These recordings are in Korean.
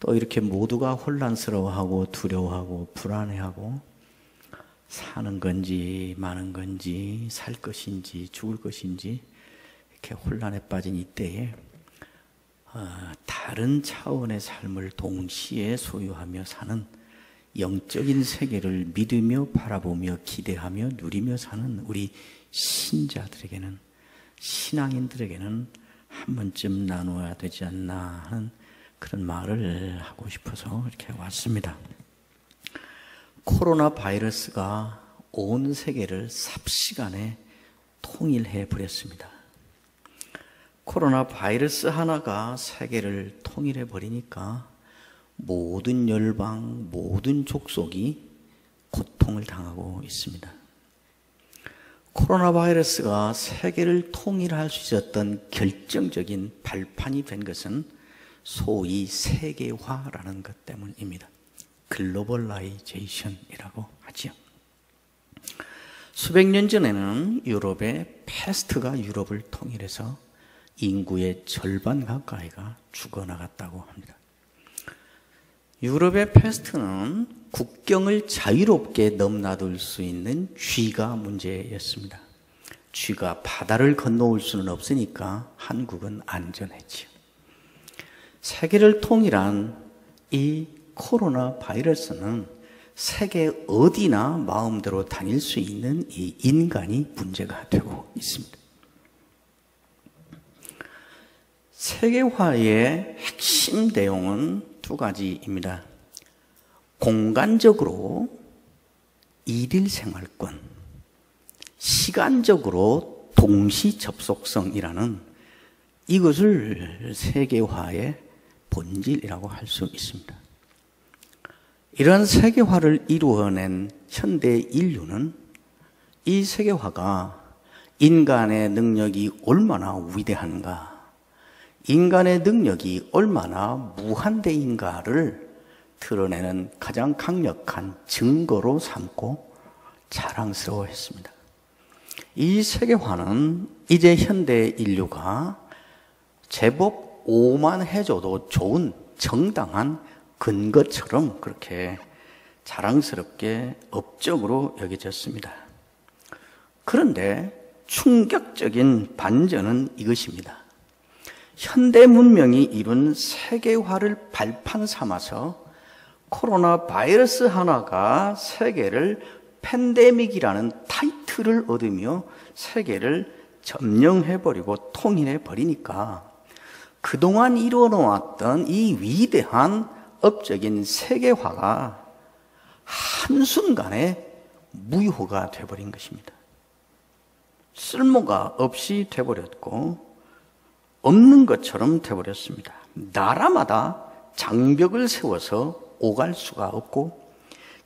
또 이렇게 모두가 혼란스러워하고 두려워하고 불안해하고 사는 건지 마는 건지 살 것인지 죽을 것인지 이렇게 혼란에 빠진 이때에 다른 차원의 삶을 동시에 소유하며 사는 영적인 세계를 믿으며 바라보며 기대하며 누리며 사는 우리 신자들에게는, 신앙인들에게는 한 번쯤 나누어야 되지 않나 하는 그런 말을 하고 싶어서 이렇게 왔습니다. 코로나 바이러스가 온 세계를 삽시간에 통일해 버렸습니다. 코로나 바이러스 하나가 세계를 통일해 버리니까 모든 열방, 모든 족속이 고통을 당하고 있습니다. 코로나 바이러스가 세계를 통일할 수 있었던 결정적인 발판이 된 것은 소위 세계화라는 것 때문입니다. 글로벌라이제이션이라고 하죠. 수백 년 전에는 유럽의 패스트가 유럽을 통일해서 인구의 절반 가까이가 죽어나갔다고 합니다. 유럽의 패스트는 국경을 자유롭게 넘나들 수 있는 쥐가 문제였습니다. 쥐가 바다를 건너올 수는 없으니까 한국은 안전했지요. 세계를 통일한 이 코로나 바이러스는 세계 어디나 마음대로 다닐 수 있는 이 인간이 문제가 되고 있습니다. 세계화의 핵심 내용은 두 가지입니다. 공간적으로 일일 생활권, 시간적으로 동시 접속성이라는 이것을 세계화의 본질이라고 할 수 있습니다. 이러한 세계화를 이루어낸 현대 인류는 이 세계화가 인간의 능력이 얼마나 위대한가, 인간의 능력이 얼마나 무한대인가를 드러내는 가장 강력한 증거로 삼고 자랑스러워했습니다. 이 세계화는 이제 현대 인류가 제법 오만해져도 좋은 정당한 근거처럼 그렇게 자랑스럽게 업적으로 여겨졌습니다. 그런데 충격적인 반전은 이것입니다. 현대 문명이 이룬 세계화를 발판 삼아서 코로나 바이러스 하나가 세계를 팬데믹이라는 타이틀을 얻으며 세계를 점령해버리고 통일해버리니까 그동안 이루어놓았던 이 위대한 업적인 세계화가 한순간에 무효가 되어버린 것입니다. 쓸모가 없이 되어버렸고 없는 것처럼 되어버렸습니다. 나라마다 장벽을 세워서 오갈 수가 없고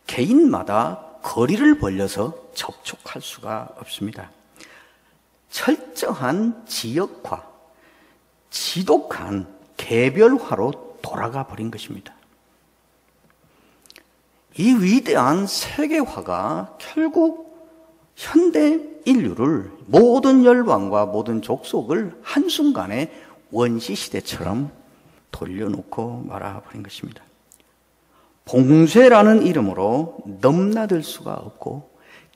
개인마다 거리를 벌려서 접촉할 수가 없습니다. 철저한 지역화, 지독한 개별화로 돌아가 버린 것입니다. 이 위대한 세계화가 결국 현대 인류를, 모든 열방과 모든 족속을 한순간에 원시시대처럼 돌려놓고 말아버린 것입니다. 봉쇄라는 이름으로 넘나들 수가 없고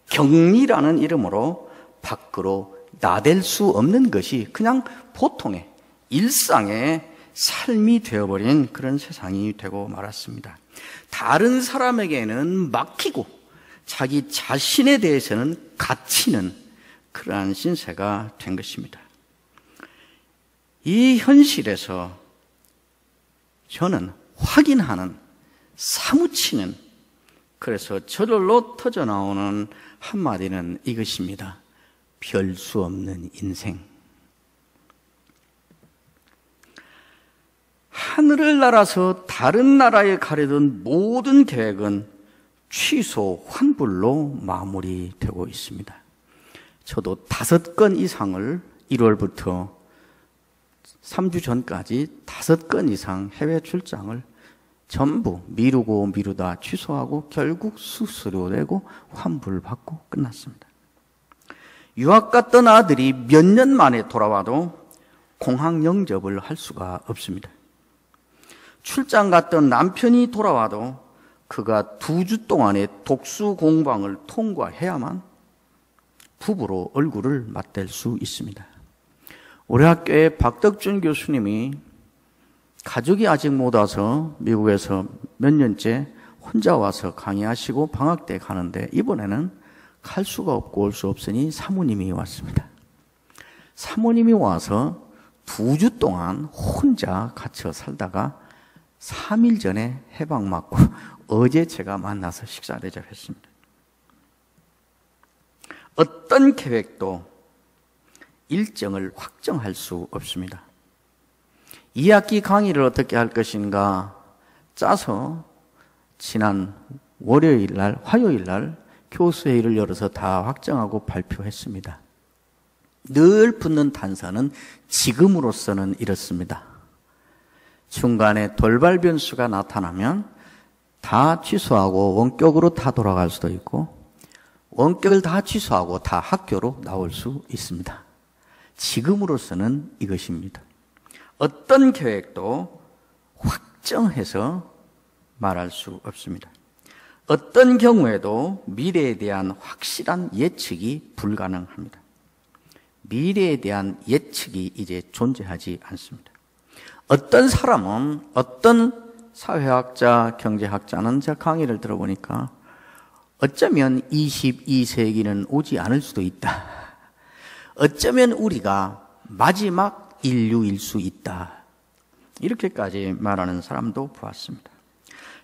격리라는 이름으로 밖으로 나댈 수 없는 것이 그냥 보통의 일상의 삶이 되어버린 그런 세상이 되고 말았습니다. 다른 사람에게는 막히고 자기 자신에 대해서는 갇히는 그러한 신세가 된 것입니다. 이 현실에서 저는 확인하는, 사무치는, 그래서 저절로 터져나오는 한마디는 이것입니다. 별 수 없는 인생. 하늘을 날아서 다른 나라에 가려던 모든 계획은 취소, 환불로 마무리되고 있습니다. 저도 5건 이상을 1월부터 3주 전까지 5건 이상 해외 출장을 전부 미루다 취소하고 결국 수수료 내고 환불받고 끝났습니다. 유학 갔던 아들이 몇 년 만에 돌아와도 공항 영접을 할 수가 없습니다. 출장 갔던 남편이 돌아와도 그가 2주 동안의 독수 공방을 통과해야만 부부로 얼굴을 맞댈 수 있습니다. 우리 학교에 박덕준 교수님이 가족이 아직 못 와서 미국에서 몇 년째 혼자 와서 강의하시고 방학 때 가는데 이번에는 갈 수가 없고 올 수 없으니 사모님이 왔습니다. 사모님이 와서 2주 동안 혼자 갇혀 살다가 3일 전에 해방 맞고 어제 제가 만나서 식사 대접했습니다. 어떤 계획도 일정을 확정할 수 없습니다. 2학기 강의를 어떻게 할 것인가 짜서 지난 월요일 날, 화요일 날 교수회의를 열어서 다 확정하고 발표했습니다. 늘 붙는 단서는 지금으로서는 이렇습니다. 중간에 돌발 변수가 나타나면 다 취소하고 원격으로 다 돌아갈 수도 있고 원격을 다 취소하고 다 학교로 나올 수 있습니다. 지금으로서는 이것입니다. 어떤 계획도 확정해서 말할 수 없습니다. 어떤 경우에도 미래에 대한 확실한 예측이 불가능합니다. 미래에 대한 예측이 이제 존재하지 않습니다. 어떤 사람은, 어떤 사회학자, 경제학자는 제가 강의를 들어보니까 어쩌면 22세기는 오지 않을 수도 있다. 어쩌면 우리가 마지막 인류일 수 있다. 이렇게까지 말하는 사람도 보았습니다.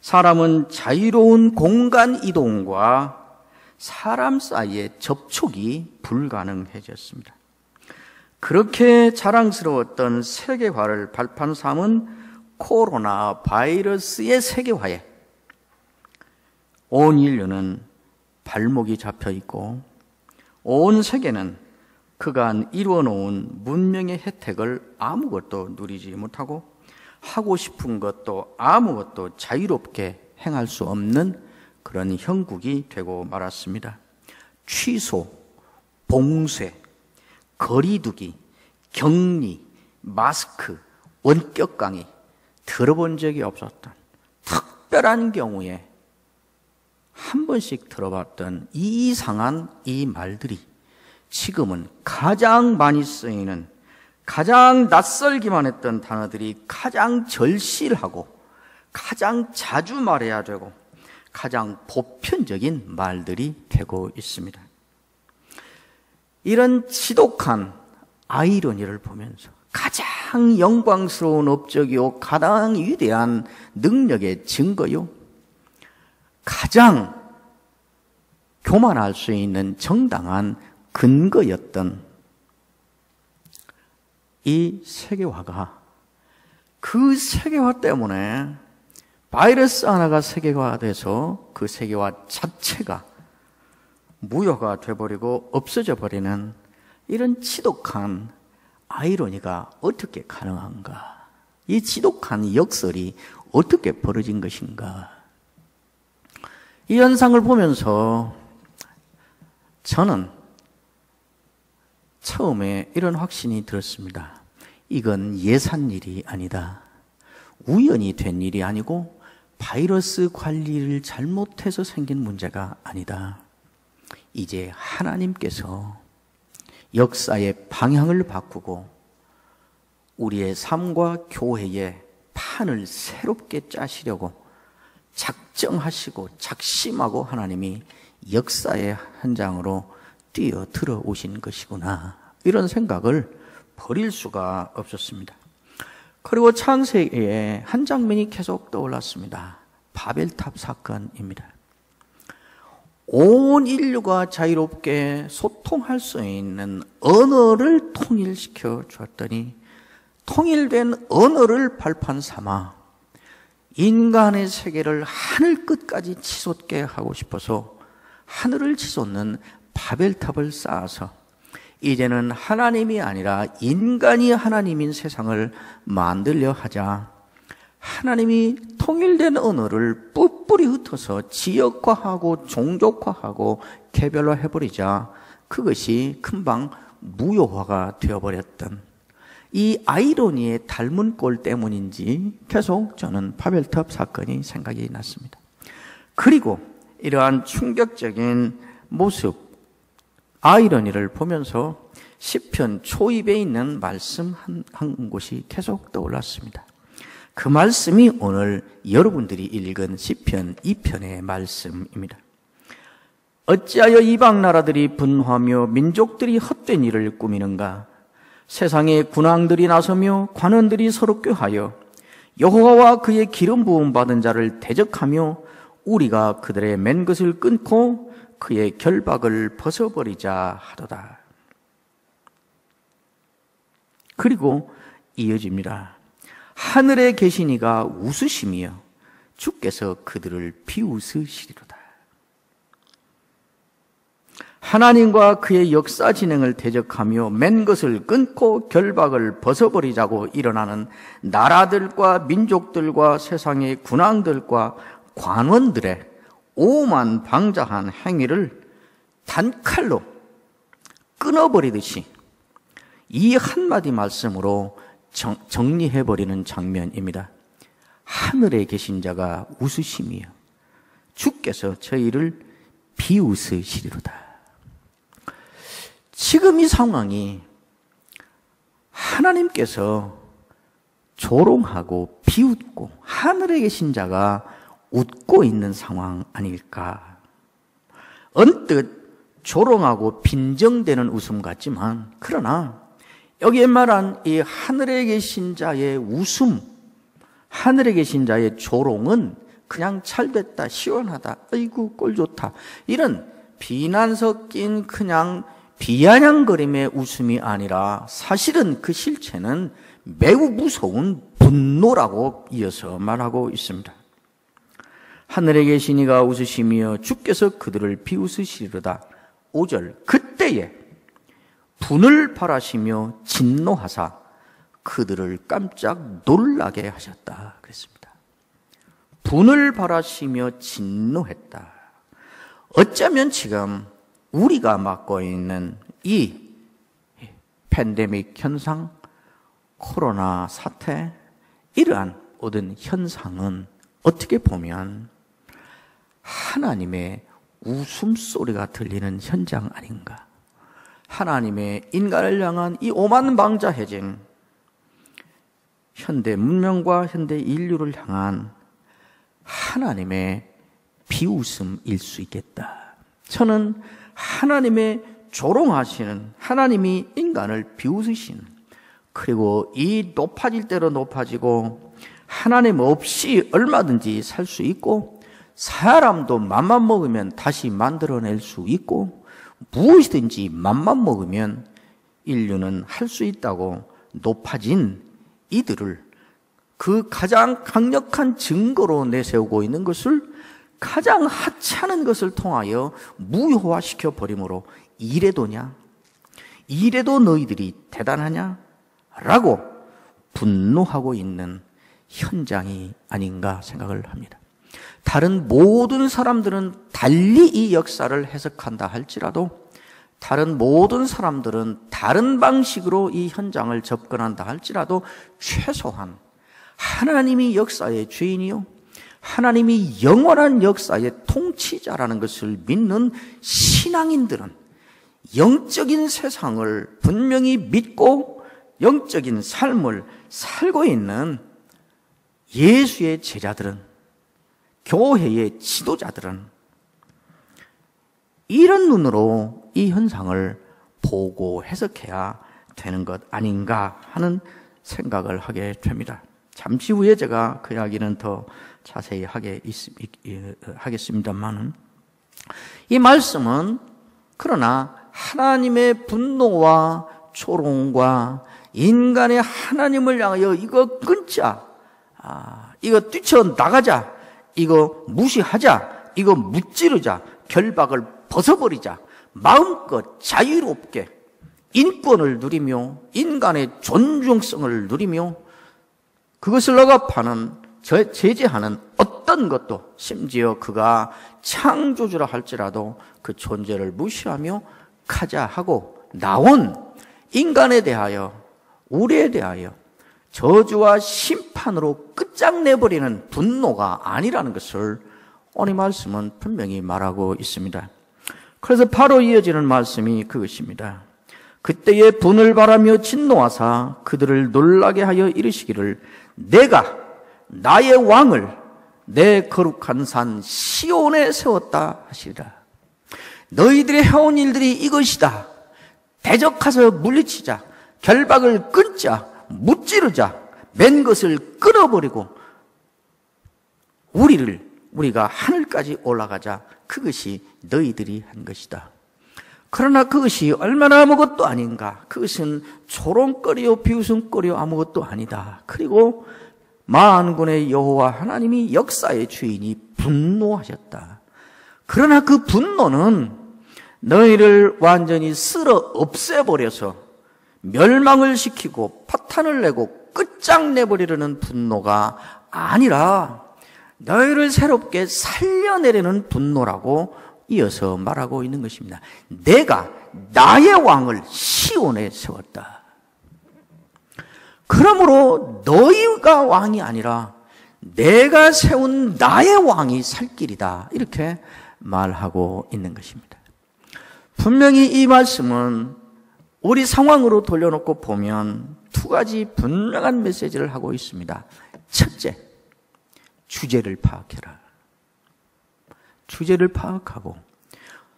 사람은 자유로운 공간 이동과 사람 사이의 접촉이 불가능해졌습니다. 그렇게 자랑스러웠던 세계화를 발판 삼은 코로나 바이러스의 세계화에 온 인류는 발목이 잡혀 있고 온 세계는 그간 이루어놓은 문명의 혜택을 아무것도 누리지 못하고 하고 싶은 것도 아무것도 자유롭게 행할 수 없는 그런 형국이 되고 말았습니다. 취소, 봉쇄, 거리두기, 격리, 마스크, 원격 강의 들어본 적이 없었던 특별한 경우에 한 번씩 들어봤던 이상한 이 말들이 지금은 가장 많이 쓰이는 가장 낯설기만 했던 단어들이 가장 절실하고 가장 자주 말해야 되고 가장 보편적인 말들이 되고 있습니다. 이런 지독한 아이러니를 보면서 가장 영광스러운 업적이요 가장 위대한 능력의 증거요 가장 교만할 수 있는 정당한 근거였던 이 세계화가 그 세계화 때문에 바이러스 하나가 세계화돼서 그 세계화 자체가 무효가 돼버리고 없어져 버리는 이런 지독한 아이러니가 어떻게 가능한가? 이 지독한 역설이 어떻게 벌어진 것인가? 이 현상을 보면서 저는 처음에 이런 확신이 들었습니다. 이건 예산일이 아니다. 우연히 된 일이 아니고 바이러스 관리를 잘못해서 생긴 문제가 아니다. 이제 하나님께서 역사의 방향을 바꾸고 우리의 삶과 교회의 판을 새롭게 짜시려고 작정하시고 작심하고 하나님이 역사의 현장으로 뛰어들어 오신 것이구나. 이런 생각을 버릴 수가 없었습니다. 그리고 창세기에 한 장면이 계속 떠올랐습니다. 바벨탑 사건입니다. 온 인류가 자유롭게 소통할 수 있는 언어를 통일시켜 주었더니 통일된 언어를 발판 삼아 인간의 세계를 하늘 끝까지 치솟게 하고 싶어서 하늘을 치솟는 바벨탑을 쌓아서 이제는 하나님이 아니라 인간이 하나님인 세상을 만들려 하자 하나님이 통일된 언어를 뿔뿔이 흩어서 지역화하고 종족화하고 개별화해버리자 그것이 금방 무효화가 되어버렸던 이 아이러니의 닮은 꼴 때문인지 계속 저는 바벨탑 사건이 생각이 났습니다. 그리고 이러한 충격적인 모습, 아이러니를 보면서 시편 초입에 있는 말씀 한 곳이 계속 떠올랐습니다. 그 말씀이 오늘 여러분들이 읽은 시편 2편의 말씀입니다. 어찌하여 이방 나라들이 분화하며 민족들이 헛된 일을 꾸미는가? 세상에 군왕들이 나서며 관원들이 서로 꾀하여 여호와와 그의 기름 부음 받은 자를 대적하며 우리가 그들의 맨 것을 끊고 그의 결박을 벗어버리자 하도다. 그리고 이어집니다. 하늘에 계신 이가 웃으시며 주께서 그들을 비웃으시리로다. 하나님과 그의 역사 진행을 대적하며 맨 것을 끊고 결박을 벗어버리자고 일어나는 나라들과 민족들과 세상의 군왕들과 관원들의 오만 방자한 행위를 단칼로 끊어버리듯이 이 한마디 말씀으로 정리해버리는 장면입니다. 하늘에 계신 자가 웃으시며 주께서 저희를 비웃으시리로다. 지금 이 상황이 하나님께서 조롱하고 비웃고 하늘에 계신 자가 웃고 있는 상황 아닐까. 언뜻 조롱하고 빈정대는 웃음 같지만, 그러나 여기에 말한 이 하늘에 계신 자의 웃음, 하늘에 계신 자의 조롱은 그냥 잘됐다, 시원하다, 아이고 꼴 좋다, 이런 비난 섞인 그냥 비아냥거림의 웃음이 아니라 사실은 그 실체는 매우 무서운 분노라고 이어서 말하고 있습니다. 하늘에 계신 이가 웃으시며 주께서 그들을 비웃으시리로다. 5절, 그때에 분을 발하시며 진노하사 그들을 깜짝 놀라게 하셨다 그랬습니다. 분을 발하시며 진노했다. 어쩌면 지금 우리가 맡고 있는 이 팬데믹 현상, 코로나 사태, 이러한 모든 현상은 어떻게 보면 하나님의 웃음소리가 들리는 현장 아닌가. 하나님의 인간을 향한 이 오만방자해진 현대 문명과 현대 인류를 향한 하나님의 비웃음일 수 있겠다. 저는 하나님의 조롱하시는, 하나님이 인간을 비웃으시는, 그리고 이 높아질 대로 높아지고 하나님 없이 얼마든지 살 수 있고 사람도 맘만 먹으면 다시 만들어낼 수 있고 무엇이든지 맘만 먹으면 인류는 할 수 있다고 높아진 이들을 그 가장 강력한 증거로 내세우고 있는 것을 가장 하찮은 것을 통하여 무효화시켜 버림으로 이래도냐? 이래도 너희들이 대단하냐? 라고 분노하고 있는 현장이 아닌가 생각을 합니다. 다른 모든 사람들은 달리 이 역사를 해석한다 할지라도, 다른 모든 사람들은 다른 방식으로 이 현장을 접근한다 할지라도, 최소한 하나님이 역사의 주인이요, 하나님이 영원한 역사의 통치자라는 것을 믿는 신앙인들은 영적인 세상을 분명히 믿고 영적인 삶을 살고 있는 예수의 제자들은, 교회의 지도자들은 이런 눈으로 이 현상을 보고 해석해야 되는 것 아닌가 하는 생각을 하게 됩니다. 잠시 후에 제가 그 이야기는 더 자세히 하겠습니다만, 이 말씀은 그러나 하나님의 분노와 조롱과 인간의 하나님을 향하여 이거 끊자, 이거 뛰쳐나가자, 이거 무시하자, 이거 무찌르자, 결박을 벗어버리자, 마음껏 자유롭게 인권을 누리며 인간의 존중성을 누리며 그것을 억압하는, 제재하는 어떤 것도, 심지어 그가 창조주라 할지라도 그 존재를 무시하며 가자 하고 나온 인간에 대하여 우리에 대하여 저주와 심판으로 끝장내버리는 분노가 아니라는 것을 오늘 말씀은 분명히 말하고 있습니다. 그래서 바로 이어지는 말씀이 그것입니다. 그때에 분을 바라며 진노하사 그들을 놀라게 하여 이르시기를 내가 나의 왕을 내 거룩한 산 시온에 세웠다 하시리라. 너희들이 해온 일들이 이것이다. 대적하서 물리치자, 결박을 끊자, 무찌르자, 맨 것을 끊어버리고 우리가 하늘까지 올라가자. 그것이 너희들이 한 것이다. 그러나 그것이 얼마나 아무것도 아닌가. 그것은 조롱거리요 비웃음거리요 아무것도 아니다. 그리고 만군의 여호와 하나님이 역사의 주인이 분노하셨다. 그러나 그 분노는 너희를 완전히 쓸어 없애버려서 멸망을 시키고 파탄을 내고 끝장내버리려는 분노가 아니라 너희를 새롭게 살려내려는 분노라고 이어서 말하고 있는 것입니다. 내가 나의 왕을 시온에 세웠다. 그러므로 너희가 왕이 아니라 내가 세운 나의 왕이 살 길이다. 이렇게 말하고 있는 것입니다. 분명히 이 말씀은 우리 상황으로 돌려놓고 보면 두 가지 분명한 메시지를 하고 있습니다. 첫째, 주제를 파악해라. 주제를 파악하고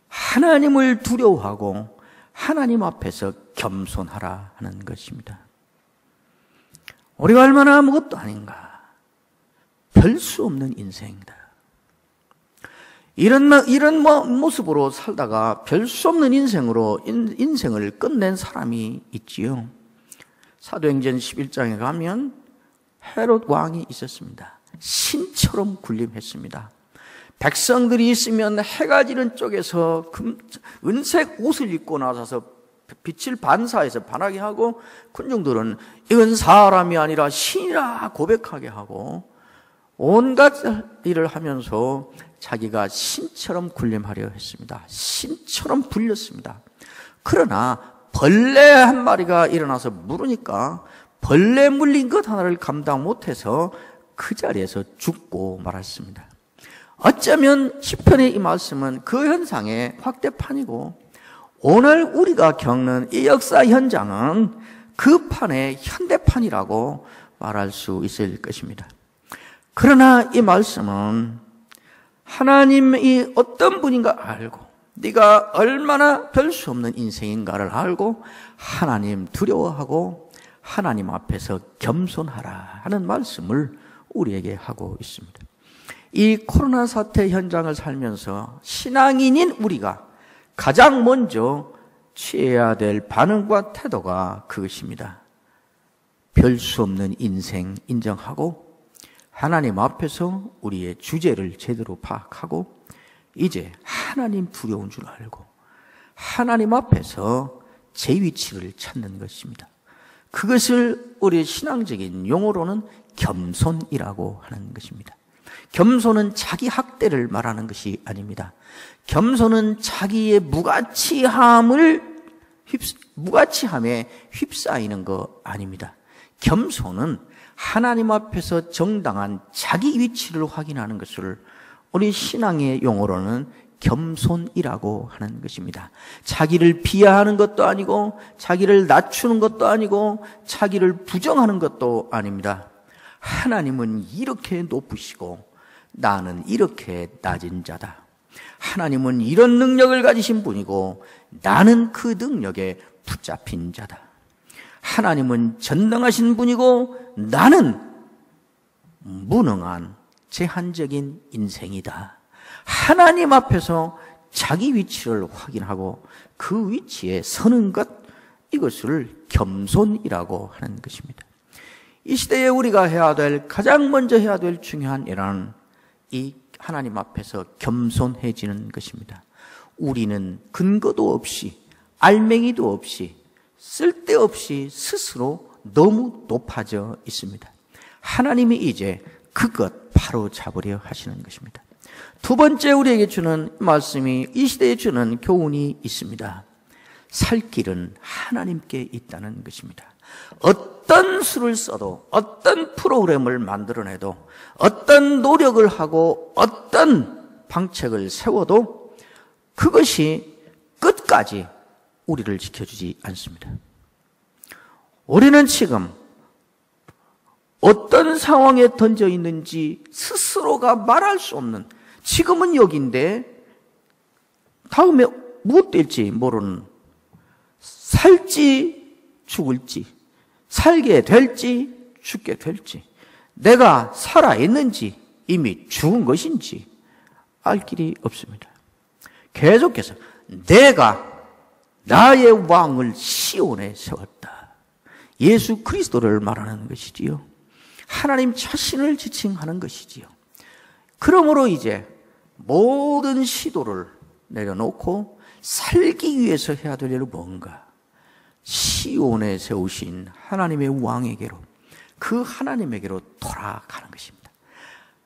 하나님을 두려워하고 하나님 앞에서 겸손하라 하는 것입니다. 우리가 얼마나 아무것도 아닌가. 별 수 없는 인생이다. 이런 모습으로 살다가 별 수 없는 인생으로 인생을 끝낸 사람이 있지요. 사도행전 11장에 가면 헤롯 왕이 있었습니다. 신처럼 군림했습니다. 백성들이 있으면 해가 지는 쪽에서 은색 옷을 입고 나서서 빛을 반사해서 반하게 하고 군중들은 이건 사람이 아니라 신이라 고백하게 하고 온갖 일을 하면서 자기가 신처럼 군림하려 했습니다. 신처럼 불렸습니다. 그러나 벌레 한 마리가 일어나서 물으니까 벌레 물린 것 하나를 감당 못해서 그 자리에서 죽고 말았습니다. 어쩌면 시편의 이 말씀은 그 현상의 확대판이고 오늘 우리가 겪는 이 역사 현장은 그 판의 현대판이라고 말할 수 있을 것입니다. 그러나 이 말씀은 하나님이 어떤 분인가 알고 네가 얼마나 별 수 없는 인생인가를 알고 하나님 두려워하고 하나님 앞에서 겸손하라 하는 말씀을 우리에게 하고 있습니다. 이 코로나 사태 현장을 살면서 신앙인인 우리가 가장 먼저 취해야 될 반응과 태도가 그것입니다. 별 수 없는 인생 인정하고 하나님 앞에서 우리의 주제를 제대로 파악하고 이제 하나님 두려운 줄 알고 하나님 앞에서 제 위치를 찾는 것입니다. 그것을 우리의 신앙적인 용어로는 겸손이라고 하는 것입니다. 겸손은 자기 학대를 말하는 것이 아닙니다. 겸손은 자기의 무가치함에 휩싸이는 거 아닙니다. 겸손은 하나님 앞에서 정당한 자기 위치를 확인하는 것을 우리 신앙의 용어로는 겸손이라고 하는 것입니다. 자기를 비하하는 것도 아니고 자기를 낮추는 것도 아니고 자기를 부정하는 것도 아닙니다. 하나님은 이렇게 높으시고 나는 이렇게 낮은 자다. 하나님은 이런 능력을 가지신 분이고 나는 그 능력에 붙잡힌 자다. 하나님은 전능하신 분이고 나는 무능한 제한적인 인생이다. 하나님 앞에서 자기 위치를 확인하고 그 위치에 서는 것, 이것을 겸손이라고 하는 것입니다. 이 시대에 우리가 해야 될, 가장 먼저 해야 될 중요한 일은 이 하나님 앞에서 겸손해지는 것입니다. 우리는 근거도 없이, 알맹이도 없이, 쓸데없이 스스로 너무 높아져 있습니다. 하나님이 이제 그것 바로 잡으려 하시는 것입니다. 두 번째 우리에게 주는 말씀이, 이 시대에 주는 교훈이 있습니다. 살 길은 하나님께 있다는 것입니다. 어떤 수를 써도, 어떤 프로그램을 만들어내도, 어떤 노력을 하고 어떤 방책을 세워도 그것이 끝까지 우리를 지켜주지 않습니다. 우리는 지금 어떤 상황에 던져 있는지 스스로가 말할 수 없는, 지금은 여기인데 다음에 무엇 될지 모르는, 살지 죽을지, 살게 될지 죽게 될지, 내가 살아있는지 이미 죽은 것인지 알 길이 없습니다. 계속해서 내가 나의 왕을 시온에 세웠다. 예수 그리스도를 말하는 것이지요. 하나님 자신을 지칭하는 것이지요. 그러므로 이제 모든 시도를 내려놓고 살기 위해서 해야 될 일은 뭔가? 시온에 세우신 하나님의 왕에게로, 그 하나님에게로 돌아가는 것입니다.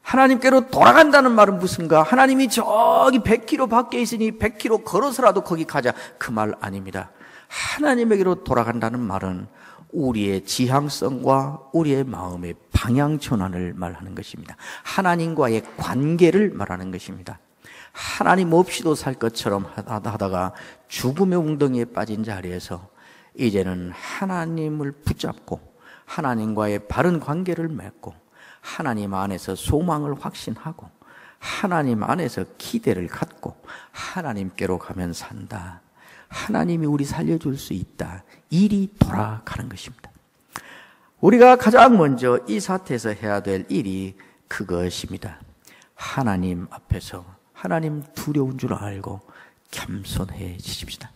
하나님께로 돌아간다는 말은 무슨가? 하나님이 저기 100km 밖에 있으니 100km 걸어서라도 거기 가자, 그 말 아닙니다. 하나님에게로 돌아간다는 말은 우리의 지향성과 우리의 마음의 방향 전환을 말하는 것입니다. 하나님과의 관계를 말하는 것입니다. 하나님 없이도 살 것처럼 하다가 죽음의 웅덩이에 빠진 자리에서 이제는 하나님을 붙잡고 하나님과의 바른 관계를 맺고 하나님 안에서 소망을 확신하고 하나님 안에서 기대를 갖고 하나님께로 가면 산다. 하나님이 우리 살려줄 수 있다. 일이 돌아가는 것입니다. 우리가 가장 먼저 이 사태에서 해야 될 일이 그것입니다. 하나님 앞에서 하나님 두려운 줄 알고 겸손해지십시다.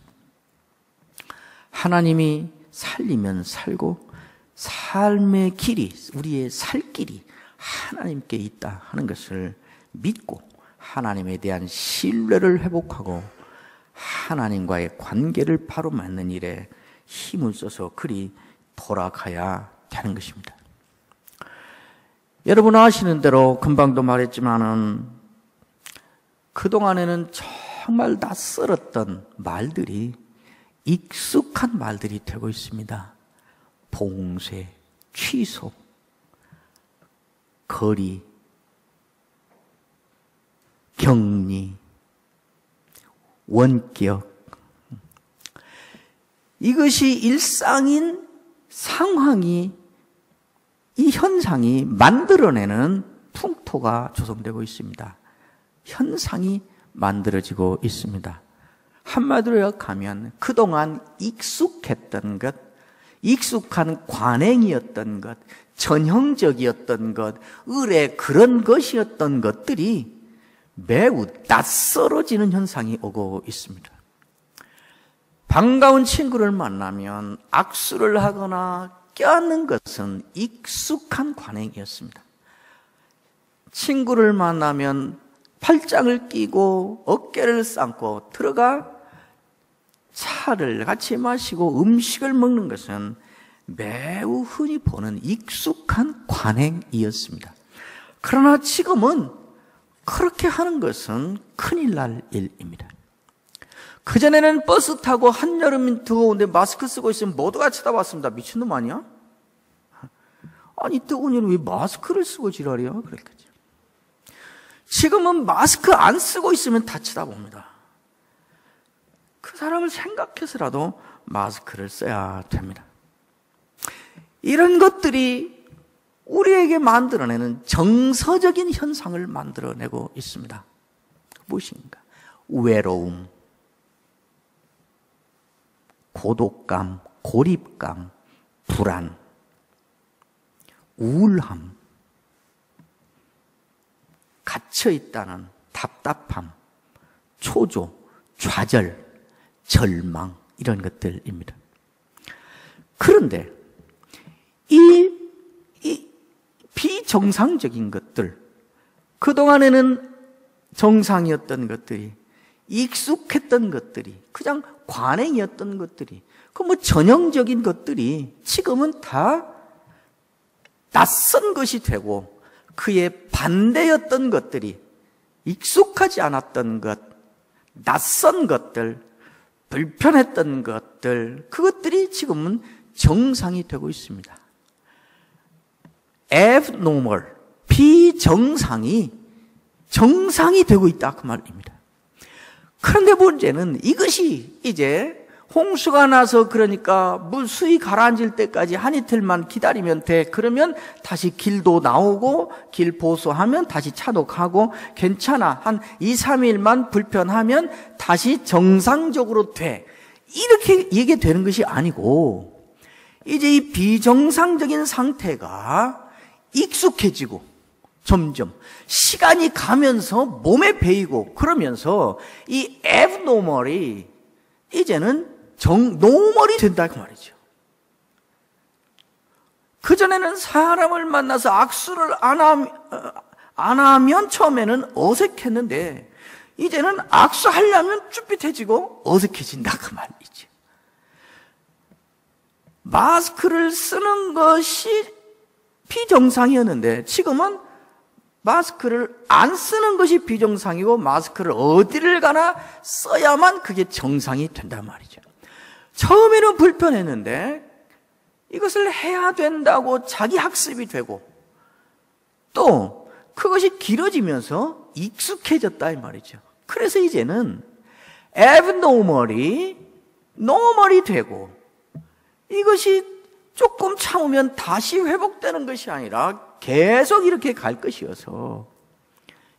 하나님이 살리면 살고 삶의 길이, 우리의 살 길이 하나님께 있다 하는 것을 믿고 하나님에 대한 신뢰를 회복하고 하나님과의 관계를 바로 맞는 일에 힘을 써서 그리 돌아가야 되는 것입니다. 여러분 아시는 대로 금방도 말했지만은 그동안에는 정말 낯설었던 말들이 익숙한 말들이 되고 있습니다. 봉쇄, 취소, 거리, 격리, 원격. 이것이 일상인 상황이, 이 현상이 만들어내는 풍토가 조성되고 있습니다. 현상이 만들어지고 있습니다. 한마디로 요약하면 그동안 익숙했던 것, 익숙한 관행이었던 것, 전형적이었던 것, 의례 그런 것이었던 것들이 매우 낯설어지는 현상이 오고 있습니다. 반가운 친구를 만나면 악수를 하거나 껴안는 것은 익숙한 관행이었습니다. 친구를 만나면 팔짱을 끼고 어깨를 쌍고 들어가 차를 같이 마시고 음식을 먹는 것은 매우 흔히 보는 익숙한 관행이었습니다. 그러나 지금은 그렇게 하는 것은 큰일 날 일입니다. 그전에는 버스 타고 한여름이 더운데 마스크 쓰고 있으면 모두가 쳐다봤습니다. 미친놈 아니야? 아니 뜨거운 여름 왜 마스크를 쓰고 지랄이야? 그랬겠죠. 지금은 마스크 안 쓰고 있으면 다 쳐다봅니다. 그 사람을 생각해서라도 마스크를 써야 됩니다. 이런 것들이 우리에게 만들어내는 정서적인 현상을 만들어내고 있습니다. 무엇인가? 외로움, 고독감, 고립감, 불안, 우울함, 갇혀있다는 답답함, 초조, 좌절, 절망, 이런 것들입니다. 그런데 이 비정상적인 것들, 그동안에는 정상이었던 것들이, 익숙했던 것들이, 그냥 관행이었던 것들이, 그 뭐 전형적인 것들이 지금은 다 낯선 것이 되고 그의 반대였던 것들이, 익숙하지 않았던 것, 낯선 것들, 불편했던 것들, 그것들이 지금은 비정상이 되고 있습니다. abnormal, 비정상이 정상이 되고 있다 그 말입니다. 그런데 문제는 이것이 이제 홍수가 나서 그러니까 물 수위 가라앉을 때까지 한 이틀만 기다리면 돼. 그러면 다시 길도 나오고 길 보수하면 다시 차도 가고 괜찮아. 한 2, 3일만 불편하면 다시 정상적으로 돼. 이렇게 얘기되는 것이 아니고 이제 이 비정상적인 상태가 익숙해지고 점점 시간이 가면서 몸에 배이고 그러면서 이 abnormal이 이제는 노멀이 된다 그 말이죠. 그전에는 사람을 만나서 악수를 안 하면 처음에는 어색했는데 이제는 악수하려면 쭈삣해지고 어색해진다 그 말이죠. 마스크를 쓰는 것이 비정상이었는데 지금은 마스크를 안 쓰는 것이 비정상이고 마스크를 어디를 가나 써야만 그게 정상이 된단 말이죠. 처음에는 불편했는데 이것을 해야 된다고 자기 학습이 되고 또 그것이 길어지면서 익숙해졌다 이 말이죠. 그래서 이제는 abnormal이 normal이 되고 이것이 조금 참으면 다시 회복되는 것이 아니라 계속 이렇게 갈 것이어서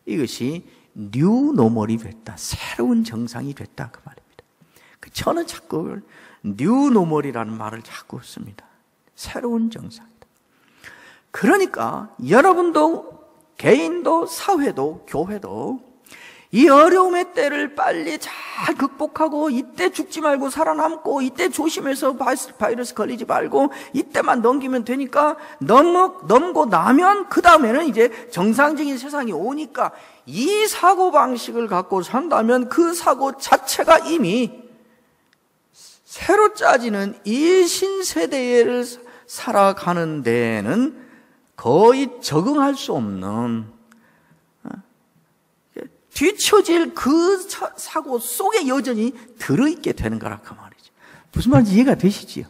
이것이 new normal이 됐다. 새로운 정상이 됐다 그 말입니다. 저는 자꾸 new normal이라는 말을 자꾸 씁니다. 새로운 정상이다. 그러니까 여러분도 개인도 사회도 교회도 이 어려움의 때를 빨리 잘 극복하고 이때 죽지 말고 살아남고 이때 조심해서 바이러스 걸리지 말고 이때만 넘기면 되니까 넘고 나면 그 다음에는 이제 정상적인 세상이 오니까 이 사고방식을 갖고 산다면 그 사고 자체가 이미 새로 짜지는 이 신세대를 살아가는 데에는 거의 적응할 수 없는 뒤처질 그 사고 속에 여전히 들어있게 되는 거라 그 말이죠. 무슨 말인지 이해가 되시지요?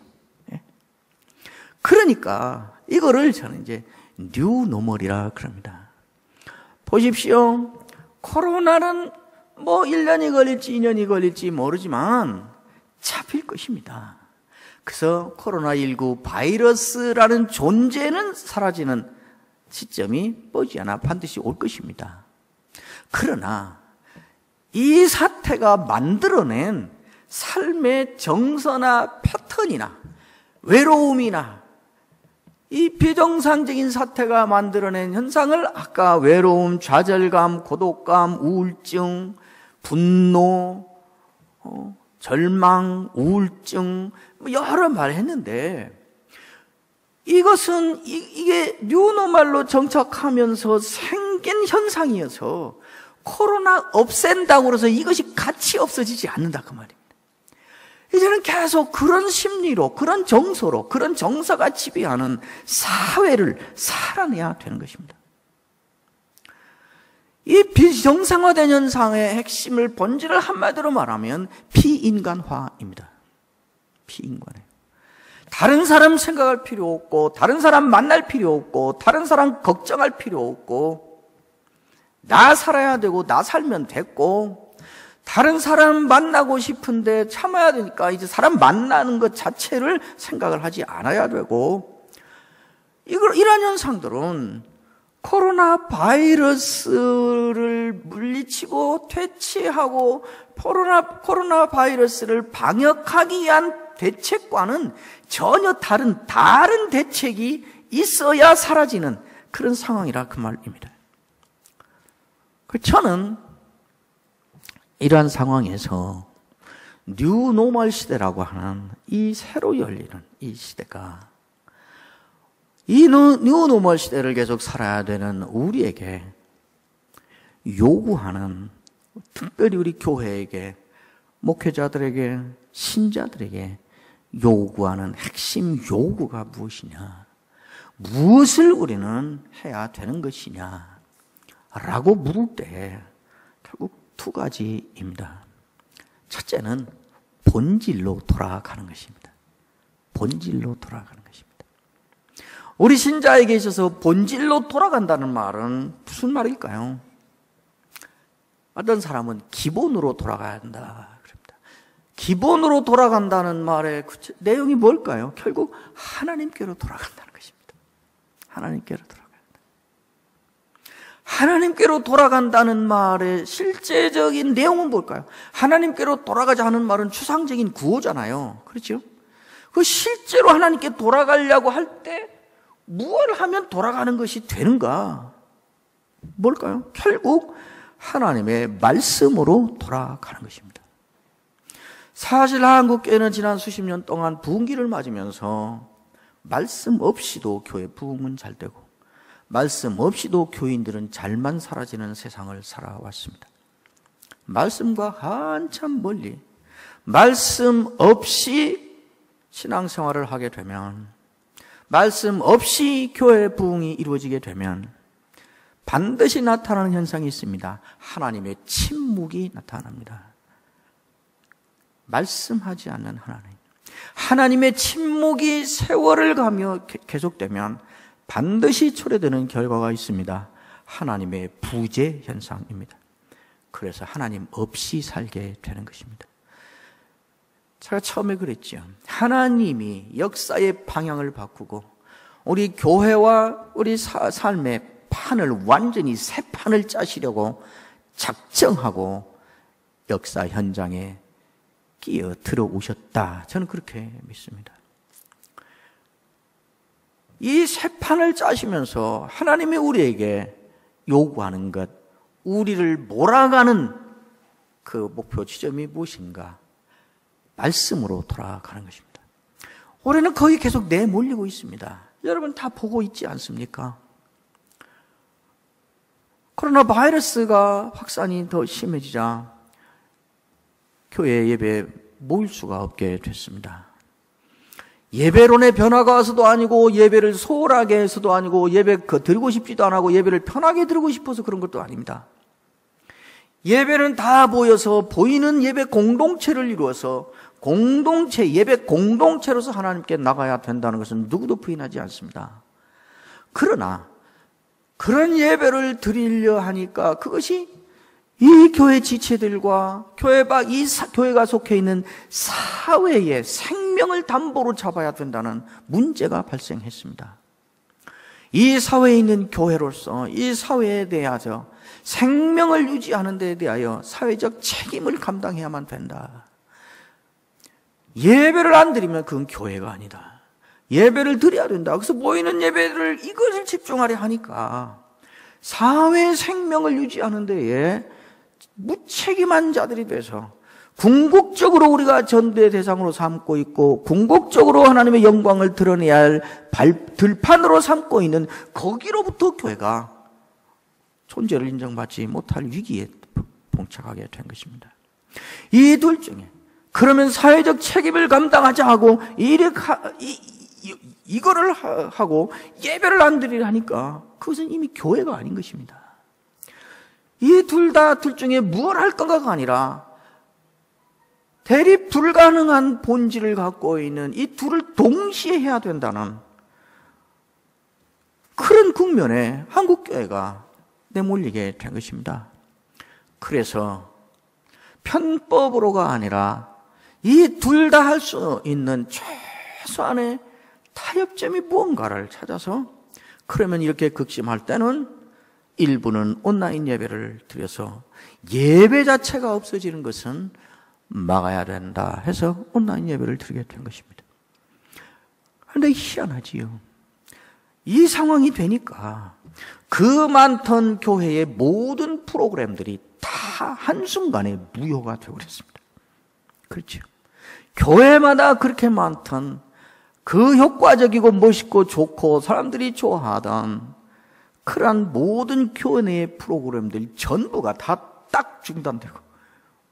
그러니까 이거를 저는 이제 뉴 노멀이라 그럽니다. 보십시오. 코로나는 뭐 1년이 걸릴지 2년이 걸릴지 모르지만 잡힐 것입니다. 그래서 코로나19 바이러스라는 존재는 사라지는 시점이 머지않아 반드시 올 것입니다. 그러나 이 사태가 만들어낸 삶의 정서나 패턴이나 외로움이나 이 비정상적인 사태가 만들어낸 현상을 아까 외로움, 좌절감, 고독감, 우울증, 분노, 절망, 우울증 여러 말 했는데 이것은 이게 뉴노멀로 정착하면서 생긴 현상이어서 코로나 없앤다고 해서 이것이 같이 없어지지 않는다 그 말입니다. 이제는 계속 그런 심리로, 그런 정서로, 그런 정서가 지배하는 사회를 살아내야 되는 것입니다. 이 비정상화된 현상의 핵심을 본질을 한마디로 말하면 비인간화입니다. 비인간화예요. 다른 사람 생각할 필요 없고 다른 사람 만날 필요 없고 다른 사람 걱정할 필요 없고 나 살아야 되고 나 살면 됐고 다른 사람 만나고 싶은데 참아야 되니까 이제 사람 만나는 것 자체를 생각을 하지 않아야 되고 이런 현상들은 코로나 바이러스를 물리치고 퇴치하고 코로나 바이러스를 방역하기 위한 대책과는 전혀 다른 대책이 있어야 사라지는 그런 상황이라 그 말입니다. 저는 이러한 상황에서 뉴 노멀 시대라고 하는 이 새로 열리는 이 시대가 이 뉴 노멀 시대를 계속 살아야 되는 우리에게 요구하는 특별히 우리 교회에게 목회자들에게 신자들에게 요구하는 핵심 요구가 무엇이냐 무엇을 우리는 해야 되는 것이냐 라고 물을 때 결국 두 가지입니다. 첫째는 본질로 돌아가는 것입니다. 본질로 돌아가는 것입니다. 우리 신자에게 있어서 본질로 돌아간다는 말은 무슨 말일까요? 어떤 사람은 기본으로 돌아가야 한다 그럽니다. 기본으로 돌아간다는 말의 내용이 뭘까요? 결국 하나님께로 돌아간다는 것입니다. 하나님께로 돌아간다. 하나님께로 돌아간다는 말의 실제적인 내용은 뭘까요? 하나님께로 돌아가자 하는 말은 추상적인 구호잖아요. 그렇죠? 그 실제로 하나님께 돌아가려고 할 때 무엇을 하면 돌아가는 것이 되는가? 뭘까요? 결국 하나님의 말씀으로 돌아가는 것입니다. 사실 한국교회는 지난 수십 년 동안 부흥기를 맞으면서 말씀 없이도 교회 부흥은 잘 되고 말씀 없이도 교인들은 잘만 사라지는 세상을 살아왔습니다. 말씀과 한참 멀리 말씀 없이 신앙생활을 하게 되면 말씀 없이 교회 부흥이 이루어지게 되면 반드시 나타나는 현상이 있습니다. 하나님의 침묵이 나타납니다. 말씀하지 않는 하나님. 하나님의 침묵이 세월을 가며 계속되면 반드시 초래되는 결과가 있습니다. 하나님의 부재 현상입니다. 그래서 하나님 없이 살게 되는 것입니다. 제가 처음에 그랬죠. 하나님이 역사의 방향을 바꾸고 우리 교회와 우리 삶의 판을 완전히 새 판을 짜시려고 작정하고 역사 현장에 끼어 들어오셨다. 저는 그렇게 믿습니다. 이 새 판을 짜시면서 하나님이 우리에게 요구하는 것, 우리를 몰아가는 그 목표 지점이 무엇인가? 말씀으로 돌아가는 것입니다. 올해는 거의 계속 내몰리고 있습니다. 여러분 다 보고 있지 않습니까? 코로나 바이러스가 확산이 더 심해지자 교회 예배에 모일 수가 없게 됐습니다. 예배론의 변화가 와서도 아니고 예배를 소홀하게 해서도 아니고 예배 드리고 싶지도 안 하고 예배를 편하게 드리고 싶어서 그런 것도 아닙니다. 예배는 다 모여서 보이는 예배 공동체를 이루어서 예배 공동체로서 하나님께 나가야 된다는 것은 누구도 부인하지 않습니다. 그러나 그런 예배를 드리려 하니까 그것이 이 교회 지체들과 교회가 속해 있는 사회의 생명을 담보로 잡아야 된다는 문제가 발생했습니다. 이 사회에 있는 교회로서 이 사회에 대하여 생명을 유지하는 데 대하여 사회적 책임을 감당해야만 된다. 예배를 안 드리면 그건 교회가 아니다. 예배를 드려야 된다. 그래서 모이는 예배를 이것을 집중하려 하니까 사회의 생명을 유지하는 데에 무책임한 자들이 돼서 궁극적으로 우리가 전도의 대상으로 삼고 있고 궁극적으로 하나님의 영광을 드러내야 할 들판으로 삼고 있는 거기로부터 교회가 존재를 인정받지 못할 위기에 봉착하게 된 것입니다. 이 둘 중에 그러면 사회적 책임을 감당하자 하고 이거를 하고 예배를 안 드리려 하니까 그것은 이미 교회가 아닌 것입니다. 이 둘 중에 무엇 할 건가가 아니라 대립 불가능한 본질을 갖고 있는 이 둘을 동시에 해야 된다는 그런 국면에 한국교회가 내몰리게 된 것입니다. 그래서 편법으로가 아니라 이 둘 다 할 수 있는 최소한의 타협점이 무언가를 찾아서 그러면 이렇게 극심할 때는 일부는 온라인 예배를 드려서 예배 자체가 없어지는 것은 막아야 된다 해서 온라인 예배를 드리게 된 것입니다. 그런데 희한하지요. 이 상황이 되니까 그 많던 교회의 모든 프로그램들이 다 한순간에 무효가 되어버렸습니다. 그렇죠. 교회마다 그렇게 많던 그 효과적이고 멋있고 좋고 사람들이 좋아하던 그러한 모든 교회의 프로그램들 전부가 다 딱 중단되고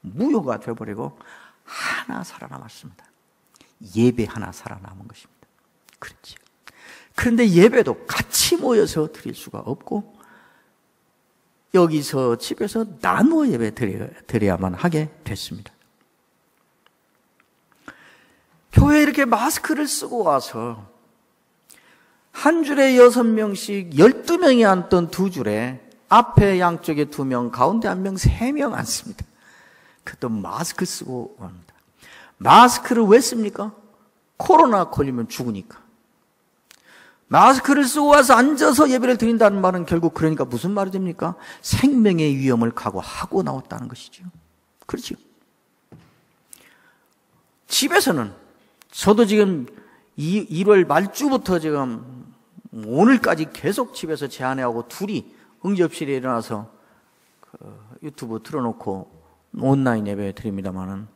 무효가 되어버리고 하나 살아남았습니다. 예배 하나 살아남은 것입니다. 그렇죠. 그런데 예배도 같이 모여서 드릴 수가 없고 여기서 집에서 나누어 예배 드려야만 하게 됐습니다. 교회에 이렇게 마스크를 쓰고 와서 한 줄에 6명씩 12명이 앉던 두 줄에 앞에 양쪽에 2명, 가운데 1명, 3명 앉습니다. 그것도 마스크 쓰고 합니다. 마스크를 왜 씁니까? 코로나 걸리면 죽으니까. 마스크를 쓰고 와서 앉아서 예배를 드린다는 말은 결국 그러니까 무슨 말이 됩니까? 생명의 위험을 각오하고 나왔다는 것이죠. 그렇죠. 집에서는 저도 지금 1월 말주부터 지금 오늘까지 계속 집에서 제 아내하고 둘이 응접실에 일어나서 유튜브 틀어놓고 온라인 예배 드립니다만은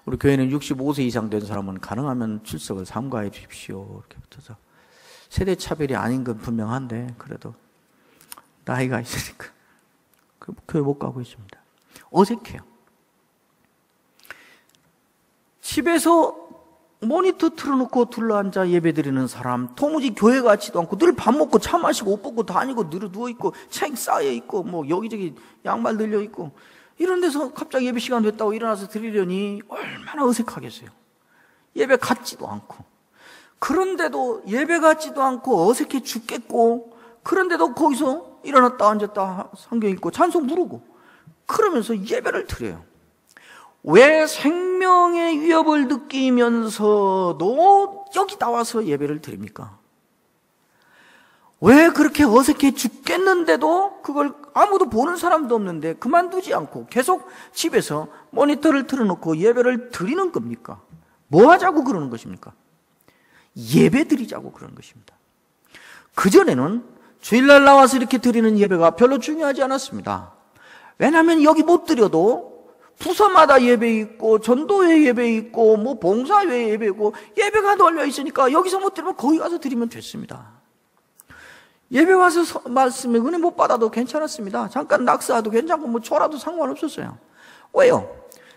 우리 교회는 65세 이상 된 사람은 가능하면 출석을 삼가해 주십시오. 이렇게 붙어서 세대 차별이 아닌 건 분명한데 그래도 나이가 있으니까 교회 못 가고 있습니다. 어색해요. 집에서 모니터 틀어놓고 둘러앉아 예배드리는 사람, 도무지 교회 같지도 않고 늘 밥 먹고 차 마시고 옷 벗고 다니고 늘 누워있고 책 쌓여있고 뭐 여기저기 양말 늘려있고 이런 데서 갑자기 예배 시간 됐다고 일어나서 드리려니 얼마나 어색하겠어요. 예배 같지도 않고 그런데도 예배 같지도 않고 어색해 죽겠고 그런데도 거기서 일어났다 앉았다 성경 읽고 찬송 부르고 그러면서 예배를 드려요. 왜 생명의 위협을 느끼면서도 여기 나와서 예배를 드립니까? 왜 그렇게 어색해 죽겠는데도 그걸 아무도 보는 사람도 없는데 그만두지 않고 계속 집에서 모니터를 틀어놓고 예배를 드리는 겁니까? 뭐 하자고 그러는 것입니까? 예배 드리자고 그러는 것입니다. 그전에는 주일날 나와서 이렇게 드리는 예배가 별로 중요하지 않았습니다. 왜냐하면 여기 못 드려도 부서마다 예배 있고 전도회 예배 있고 뭐 봉사회 예배 있고 예배가 널려 있으니까 여기서 못 드리면 거기 가서 드리면 됐습니다. 예배 와서 말씀에 은혜 못 받아도 괜찮았습니다. 잠깐 낙서해도 괜찮고 뭐 졸아도 상관없었어요. 왜요?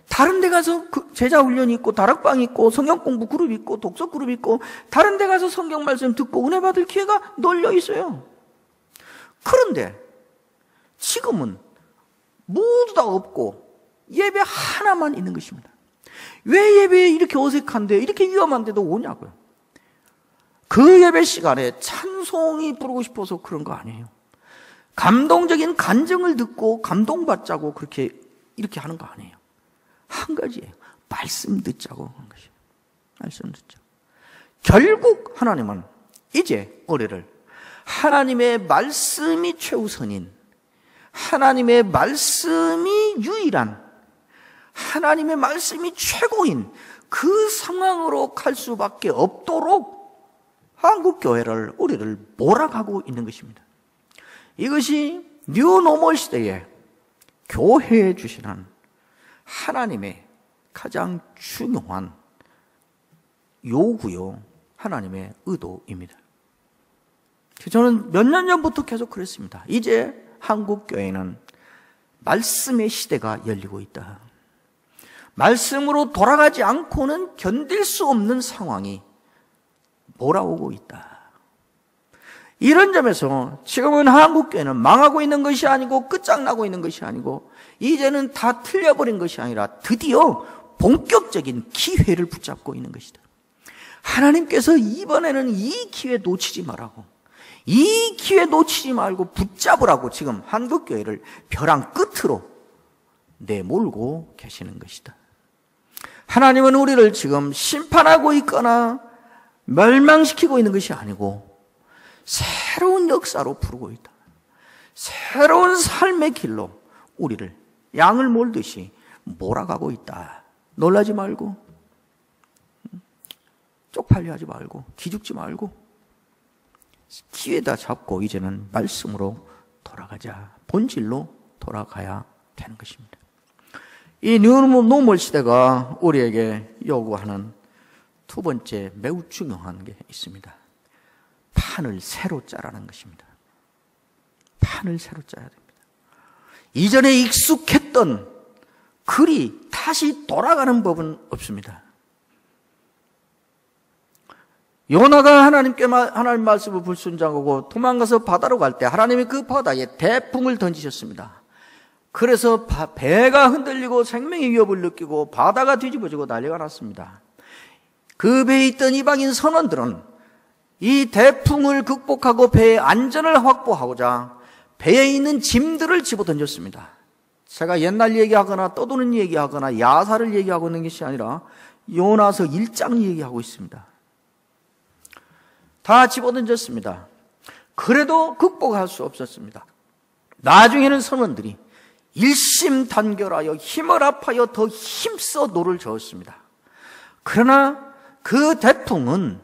다른 데 가서 제자 훈련이 있고 다락방 있고 성경 공부 그룹 있고 독서 그룹 있고 다른 데 가서 성경 말씀 듣고 은혜 받을 기회가 널려 있어요. 그런데 지금은 모두 다 없고 예배 하나만 있는 것입니다. 왜 예배에 이렇게 어색한데 이렇게 위험한데도 오냐고요. 그 예배 시간에 찬송이 부르고 싶어서 그런 거 아니에요. 감동적인 간증을 듣고 감동받자고 이렇게 하는 거 아니에요. 한 가지예요. 말씀 듣자고 한 것이에요. 말씀 듣자. 결국 하나님은 이제 올해를 하나님의 말씀이 최우선인, 하나님의 말씀이 유일한, 하나님의 말씀이 최고인 그 상황으로 갈 수밖에 없도록 한국교회를, 우리를 몰아가고 있는 것입니다. 이것이 뉴노멀 시대에 교회에 주시는 하나님의 가장 중요한 요구요, 하나님의 의도입니다. 저는 몇 년 전부터 계속 그랬습니다. 이제 한국교회는 말씀의 시대가 열리고 있다. 말씀으로 돌아가지 않고는 견딜 수 없는 상황이 몰아오고 있다. 이런 점에서 지금은 한국교회는 망하고 있는 것이 아니고 끝장나고 있는 것이 아니고 이제는 다 틀려버린 것이 아니라 드디어 본격적인 기회를 붙잡고 있는 것이다. 하나님께서 이번에는 이 기회 놓치지 말라고, 이 기회 놓치지 말고 붙잡으라고 지금 한국교회를 벼랑 끝으로 내몰고 계시는 것이다. 하나님은 우리를 지금 심판하고 있거나 멸망시키고 있는 것이 아니고 새로운 역사로 부르고 있다. 새로운 삶의 길로 우리를 양을 몰듯이 몰아가고 있다. 놀라지 말고, 쪽팔려 하지 말고, 기죽지 말고 기회다 잡고 이제는 말씀으로 돌아가자. 본질로 돌아가야 되는 것입니다. 이 뉴노멀 시대가 우리에게 요구하는 두 번째 매우 중요한 게 있습니다. 판을 새로 짜라는 것입니다. 판을 새로 짜야 됩니다. 이전에 익숙했던 글이 다시 돌아가는 법은 없습니다. 요나가 하나님 말씀을 불순종하고 도망가서 바다로 갈 때 하나님이 그 바다에 대풍을 던지셨습니다. 그래서 배가 흔들리고 생명의 위협을 느끼고 바다가 뒤집어지고 난리가 났습니다. 그 배에 있던 이방인 선원들은 이 대풍을 극복하고 배의 안전을 확보하고자 배에 있는 짐들을 집어던졌습니다. 제가 옛날 얘기하거나 떠도는 얘기하거나 야사를 얘기하고 있는 것이 아니라 요나서 1장 얘기하고 있습니다. 다 집어던졌습니다. 그래도 극복할 수 없었습니다. 나중에는 선원들이 일심단결하여 힘을 합하여 더 힘써 노를 저었습니다. 그러나 그 대풍은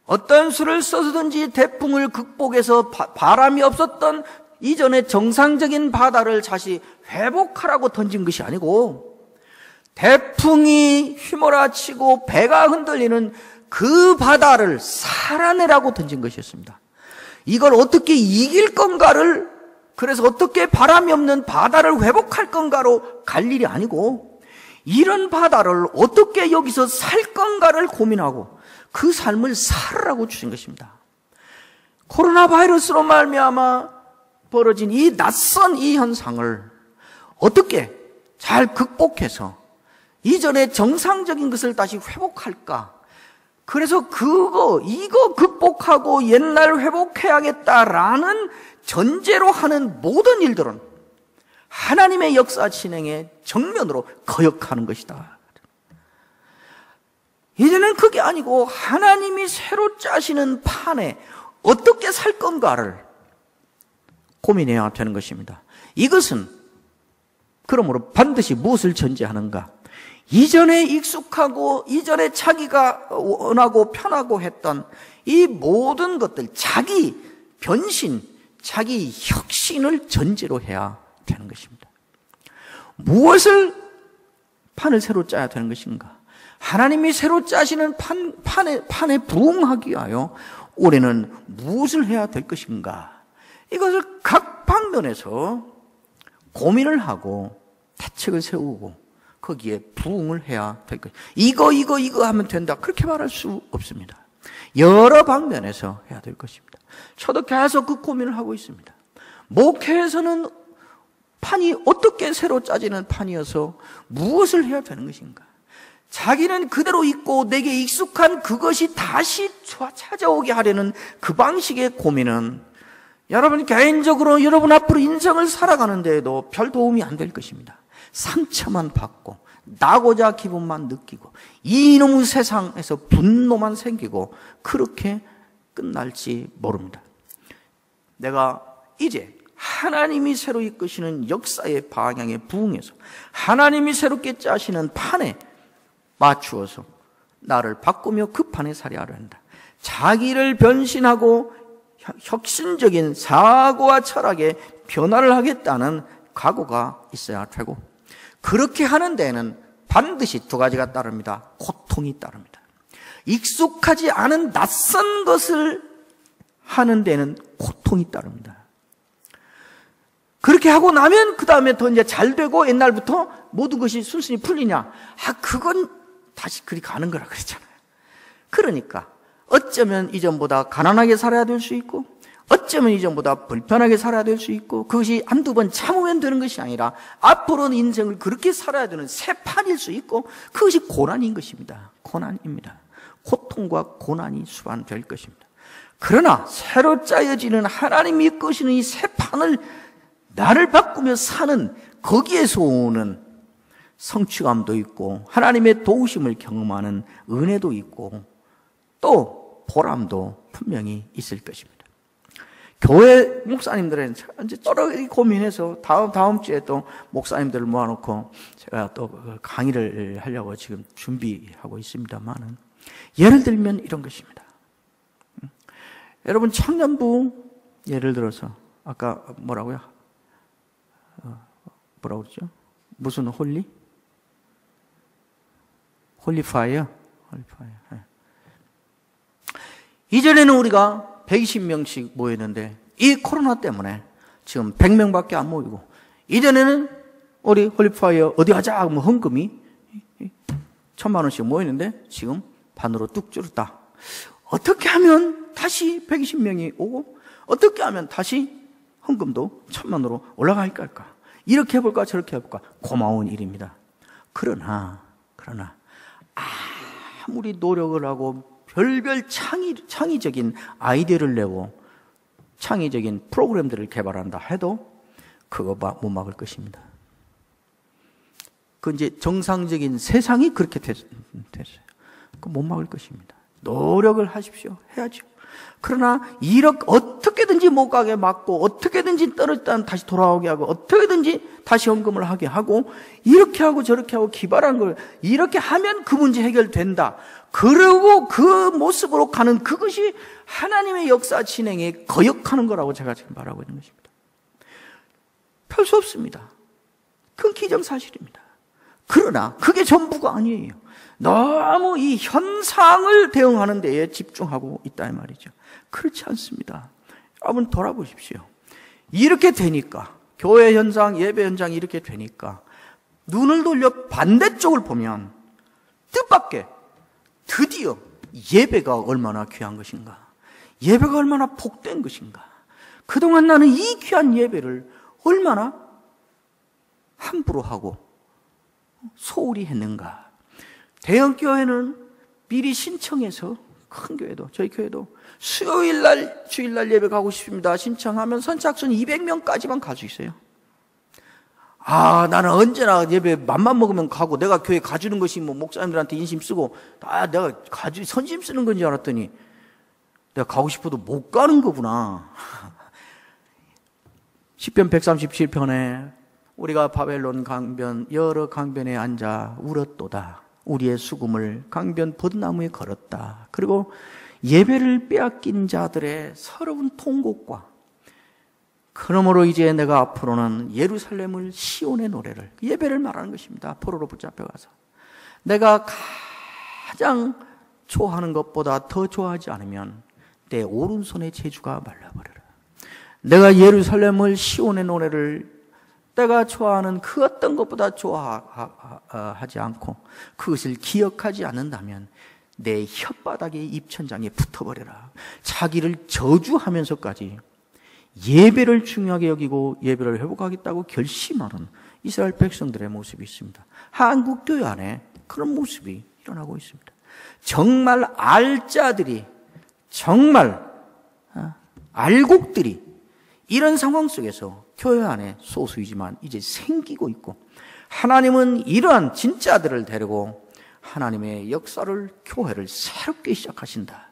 어떤 수를 써서든지 대풍을 극복해서 바람이 없었던 이전의 정상적인 바다를 다시 회복하라고 던진 것이 아니고 대풍이 휘몰아치고 배가 흔들리는 그 바다를 살아내라고 던진 것이었습니다. 이걸 어떻게 이길 건가를, 그래서 어떻게 바람이 없는 바다를 회복할 건가로 갈 일이 아니고 이런 바다를 어떻게 여기서 살 건가를 고민하고 그 삶을 살으라고 주신 것입니다. 코로나 바이러스로 말미암아 벌어진 이 낯선 이 현상을 어떻게 잘 극복해서 이전의 정상적인 것을 다시 회복할까? 그래서 이거 극복하고 옛날 회복해야겠다라는 전제로 하는 모든 일들은 하나님의 역사 진행에 정면으로 거역하는 것이다. 이제는 그게 아니고 하나님이 새로 짜시는 판에 어떻게 살 건가를 고민해야 되는 것입니다. 이것은 그러므로 반드시 무엇을 전제하는가? 이전에 익숙하고 이전에 자기가 원하고 편하고 했던 이 모든 것들, 자기 변신, 자기 혁신을 전제로 해야 되는 것입니다. 무엇을 판을 새로 짜야 되는 것인가? 하나님이 새로 짜시는 판에 부응하기 위하여 올해는 무엇을 해야 될 것인가? 이것을 각 방면에서 고민을 하고 대책을 세우고 거기에 부응을 해야 될 것. 이거 하면 된다. 그렇게 말할 수 없습니다. 여러 방면에서 해야 될 것입니다. 저도 계속 그 고민을 하고 있습니다. 목회에서는 판이 어떻게 새로 짜지는 판이어서 무엇을 해야 되는 것인가? 자기는 그대로 있고 내게 익숙한 그것이 다시 찾아오게 하려는 그 방식의 고민은 여러분 개인적으로 여러분 앞으로 인생을 살아가는 데에도 별 도움이 안 될 것입니다. 상처만 받고 나고자 기분만 느끼고 이놈의 세상에서 분노만 생기고 그렇게 끝날지 모릅니다. 내가 이제 하나님이 새로 이끄시는 역사의 방향에 부응해서 하나님이 새롭게 짜시는 판에 맞추어서 나를 바꾸며 그 판에 살아야 한다. 자기를 변신하고 혁신적인 사고와 철학에 변화를 하겠다는 각오가 있어야 되고 그렇게 하는 데에는 반드시 두 가지가 따릅니다. 고통이 따릅니다. 익숙하지 않은 낯선 것을 하는 데는 고통이 따릅니다. 그렇게 하고 나면 그 다음에 더 이제 잘 되고 옛날부터 모든 것이 순순히 풀리냐? 그건 다시 그리 가는 거라 그랬잖아요. 그러니까 어쩌면 이전보다 가난하게 살아야 될 수 있고 어쩌면 이전보다 불편하게 살아야 될 수 있고 그것이 한두 번 참으면 되는 것이 아니라 앞으로는 인생을 그렇게 살아야 되는 새 판일 수 있고 그것이 고난인 것입니다. 고난입니다. 고통과 고난이 수반될 것입니다. 그러나 새로 짜여지는 하나님이 이끄시는 이 새 판을 나를 바꾸며 사는 거기에서 오는 성취감도 있고 하나님의 도우심을 경험하는 은혜도 있고 또 보람도 분명히 있을 것입니다. 교회 목사님들은 이제 여러 고민해서 다음 주에 또 목사님들을 모아놓고 제가 또 강의를 하려고 지금 준비하고 있습니다만은 예를 들면 이런 것입니다. 여러분 청년부 예를 들어서 아까 뭐라고요? 뭐라고 그러죠? 무슨 홀리파이어? 네. 이전에는 우리가 120명씩 모였는데 이 코로나 때문에 지금 100명밖에 안 모이고 이전에는 우리 홀리파이어 어디 하자 하면 헌금이 1,000만 원씩 모이는데 지금 반으로 뚝 줄었다. 어떻게 하면 다시 120명이 오고 어떻게 하면 다시 헌금도 1,000만으로 올라갈까? 이렇게 해볼까 저렇게 해볼까? 고마운 일입니다. 그러나 아무리 노력을 하고 별별 창의적인 아이디어를 내고 창의적인 프로그램들을 개발한다 해도 그거 못 막을 것입니다. 그 이제 정상적인 세상이 그렇게 됐어요. 그 못 막을 것입니다. 노력을 하십시오. 해야죠. 그러나 이렇게 어떻게든지 못 가게 막고 어떻게든지 떨어졌다면 다시 돌아오게 하고 어떻게든지 다시 헌금을 하게 하고 이렇게 하고 저렇게 하고 기발한 걸 이렇게 하면 그 문제 해결된다. 그러고 그 모습으로 가는 그것이 하나님의 역사 진행에 거역하는 거라고 제가 지금 말하고 있는 것입니다. 별 수 없습니다. 그건 기정사실입니다. 그러나 그게 전부가 아니에요. 너무 이 현상을 대응하는 데에 집중하고 있다 이 말이죠. 그렇지 않습니다. 여러분 돌아보십시오. 이렇게 되니까 교회 현상, 예배 현상이 이렇게 되니까 눈을 돌려 반대쪽을 보면 뜻밖의 드디어 예배가 얼마나 귀한 것인가, 예배가 얼마나 복된 것인가, 그동안 나는 이 귀한 예배를 얼마나 함부로 하고 소홀히 했는가. 대형교회는 미리 신청해서, 큰 교회도, 저희 교회도 수요일날 주일날 예배 가고 싶습니다 신청하면 선착순 200명까지만 갈 수 있어요. 나는 언제나 예배 맘만 먹으면 가고 내가 교회 가주는 것이 뭐 목사님들한테 인심 쓰고 내가 선심 쓰는 건지 알았더니 내가 가고 싶어도 못 가는 거구나. 시편 137편에 우리가 바벨론 강변 여러 강변에 앉아 울었도다. 우리의 수금을 강변 벚나무에 걸었다. 그리고 예배를 빼앗긴 자들의 서러운 통곡과 그러므로 이제 내가 앞으로는 예루살렘을 시온의 노래를, 예배를 말하는 것입니다. 포로로 붙잡혀가서 내가 가장 좋아하는 것보다 더 좋아하지 않으면 내 오른손의 재주가 말라버려라. 내가 예루살렘을 시온의 노래를 내가 좋아하는 그 어떤 것보다 좋아하지 않고 그것을 기억하지 않는다면 내 혓바닥에 입천장에 붙어버려라. 자기를 저주하면서까지 예배를 중요하게 여기고 예배를 회복하겠다고 결심하는 이스라엘 백성들의 모습이 있습니다. 한국 교회 안에 그런 모습이 일어나고 있습니다. 정말 알짜들이, 정말 알곡들이 이런 상황 속에서 교회 안에 소수이지만 이제 생기고 있고, 하나님은 이러한 진짜들을 데리고 하나님의 역사를, 교회를 새롭게 시작하신다.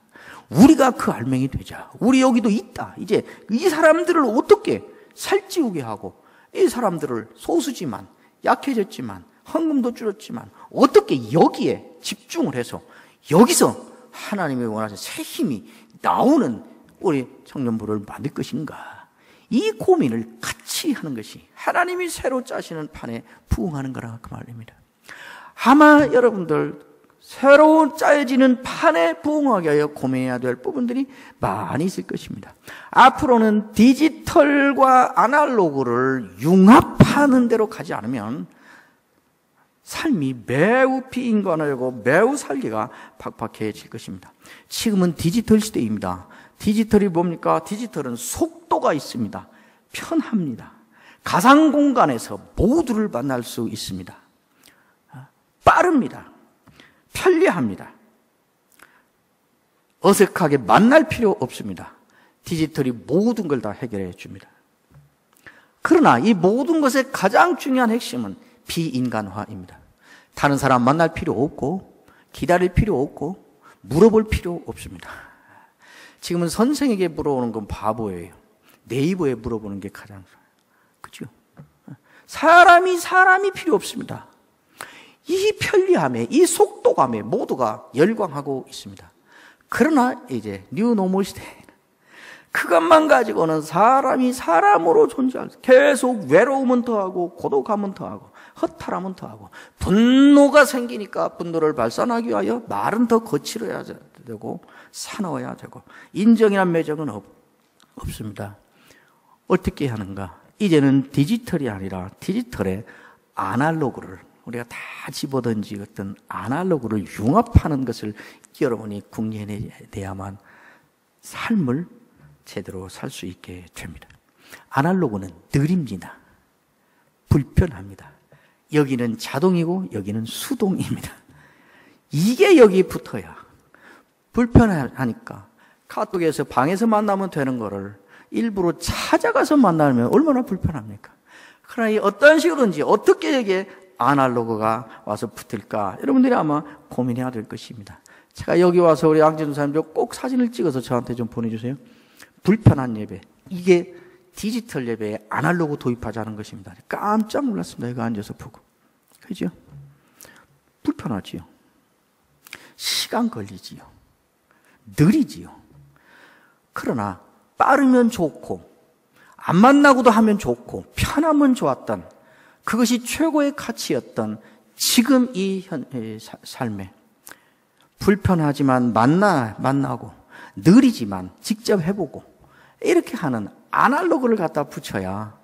우리가 그 알맹이 되자. 우리 여기도 있다. 이제 이 사람들을 어떻게 살찌우게 하고, 이 사람들을 소수지만 약해졌지만 헌금도 줄었지만 어떻게 여기에 집중을 해서 여기서 하나님의 원하신 새 힘이 나오는 우리 청년부를 만들 것인가. 이 고민을 같이 하는 것이 하나님이 새로 짜시는 판에 부응하는 거라 그 말입니다. 아마 여러분들 새로 짜여지는 판에 부응하게 하여 고민해야 될 부분들이 많이 있을 것입니다. 앞으로는 디지털과 아날로그를 융합하는 대로 가지 않으면 삶이 매우 비인간하고 매우 살기가 팍팍해질 것입니다. 지금은 디지털 시대입니다. 디지털이 뭡니까? 디지털은 속도가 있습니다. 편합니다. 가상 공간에서 모두를 만날 수 있습니다. 빠릅니다. 편리합니다. 어색하게 만날 필요 없습니다. 디지털이 모든 걸 다 해결해 줍니다. 그러나 이 모든 것의 가장 중요한 핵심은 비인간화입니다. 다른 사람 만날 필요 없고 기다릴 필요 없고 물어볼 필요 없습니다. 지금은 선생에게 물어보는 건 바보예요. 네이버에 물어보는 게 가장, 그죠? 사람이 필요 없습니다. 이 편리함에, 이 속도감에 모두가 열광하고 있습니다. 그러나 이제 뉴노멀 시대에는 그것만 가지고는 사람이 사람으로 존재할 수, 계속 외로움은 더하고 고독함은 더하고 허탈함은 더하고 분노가 생기니까 분노를 발산하기 위하여 말은 더 거칠어야 되고 사나워야 되고 인정이란 매정은 없습니다. 어떻게 하는가? 이제는 디지털이 아니라 디지털의 아날로그를 우리가 다 집어던지 어떤 아날로그를 융합하는 것을 여러분이 궁리해내야만 삶을 제대로 살 수 있게 됩니다. 아날로그는 느립니다. 불편합니다. 여기는 자동이고 여기는 수동입니다. 이게 여기 붙어야. 불편하니까 카톡에서 방에서 만나면 되는 거를 일부러 찾아가서 만나면 얼마나 불편합니까? 그러나 이 어떤 식으로든지 어떻게 이게 아날로그가 와서 붙을까? 여러분들이 아마 고민해야 될 것입니다. 제가 여기 와서 우리 양진우 사님도 꼭 사진을 찍어서 저한테 좀 보내주세요. 불편한 예배. 이게 디지털 예배에 아날로그 도입하자는 것입니다. 깜짝 놀랐습니다. 이거 앉아서 보고. 그죠? 불편하지요. 시간 걸리지요. 느리지요. 그러나 빠르면 좋고 안 만나고도 하면 좋고 편하면 좋았던 그것이 최고의 가치였던 지금 이 삶에 불편하지만 만나고 느리지만 직접 해보고 이렇게 하는 아날로그를 갖다 붙여야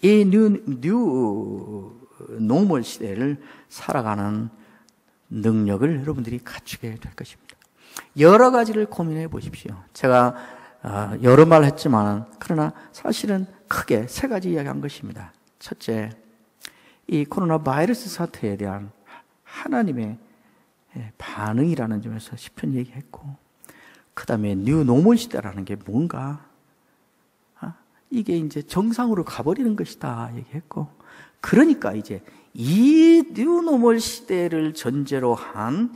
이 뉴 노멀 시대를 살아가는 능력을 여러분들이 갖추게 될 것입니다. 여러 가지를 고민해 보십시오. 제가 여러 말 했지만 그러나 사실은 크게 세 가지 이야기한 것입니다. 첫째, 이 코로나 바이러스 사태에 대한 하나님의 반응이라는 점에서 시편 얘기했고, 그 다음에 뉴 노멀 시대라는 게 뭔가, 이게 이제 정상으로 가버리는 것이다 얘기했고, 그러니까 이제 이 뉴 노멀 시대를 전제로 한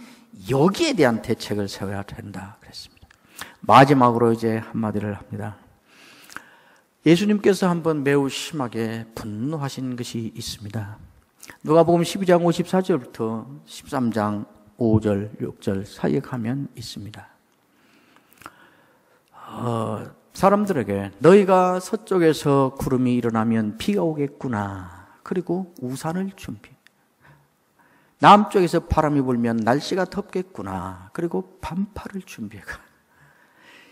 여기에 대한 대책을 세워야 된다 그랬습니다. 마지막으로 이제 한마디를 합니다. 예수님께서 한번 매우 심하게 분노하신 것이 있습니다. 누가복음 12장 54절부터 13장 5절, 6절 사이에 가면 있습니다. 사람들에게 너희가 서쪽에서 구름이 일어나면 비가 오겠구나. 그리고 우산을 준비. 남쪽에서 바람이 불면 날씨가 덥겠구나. 그리고 반팔을 준비해가.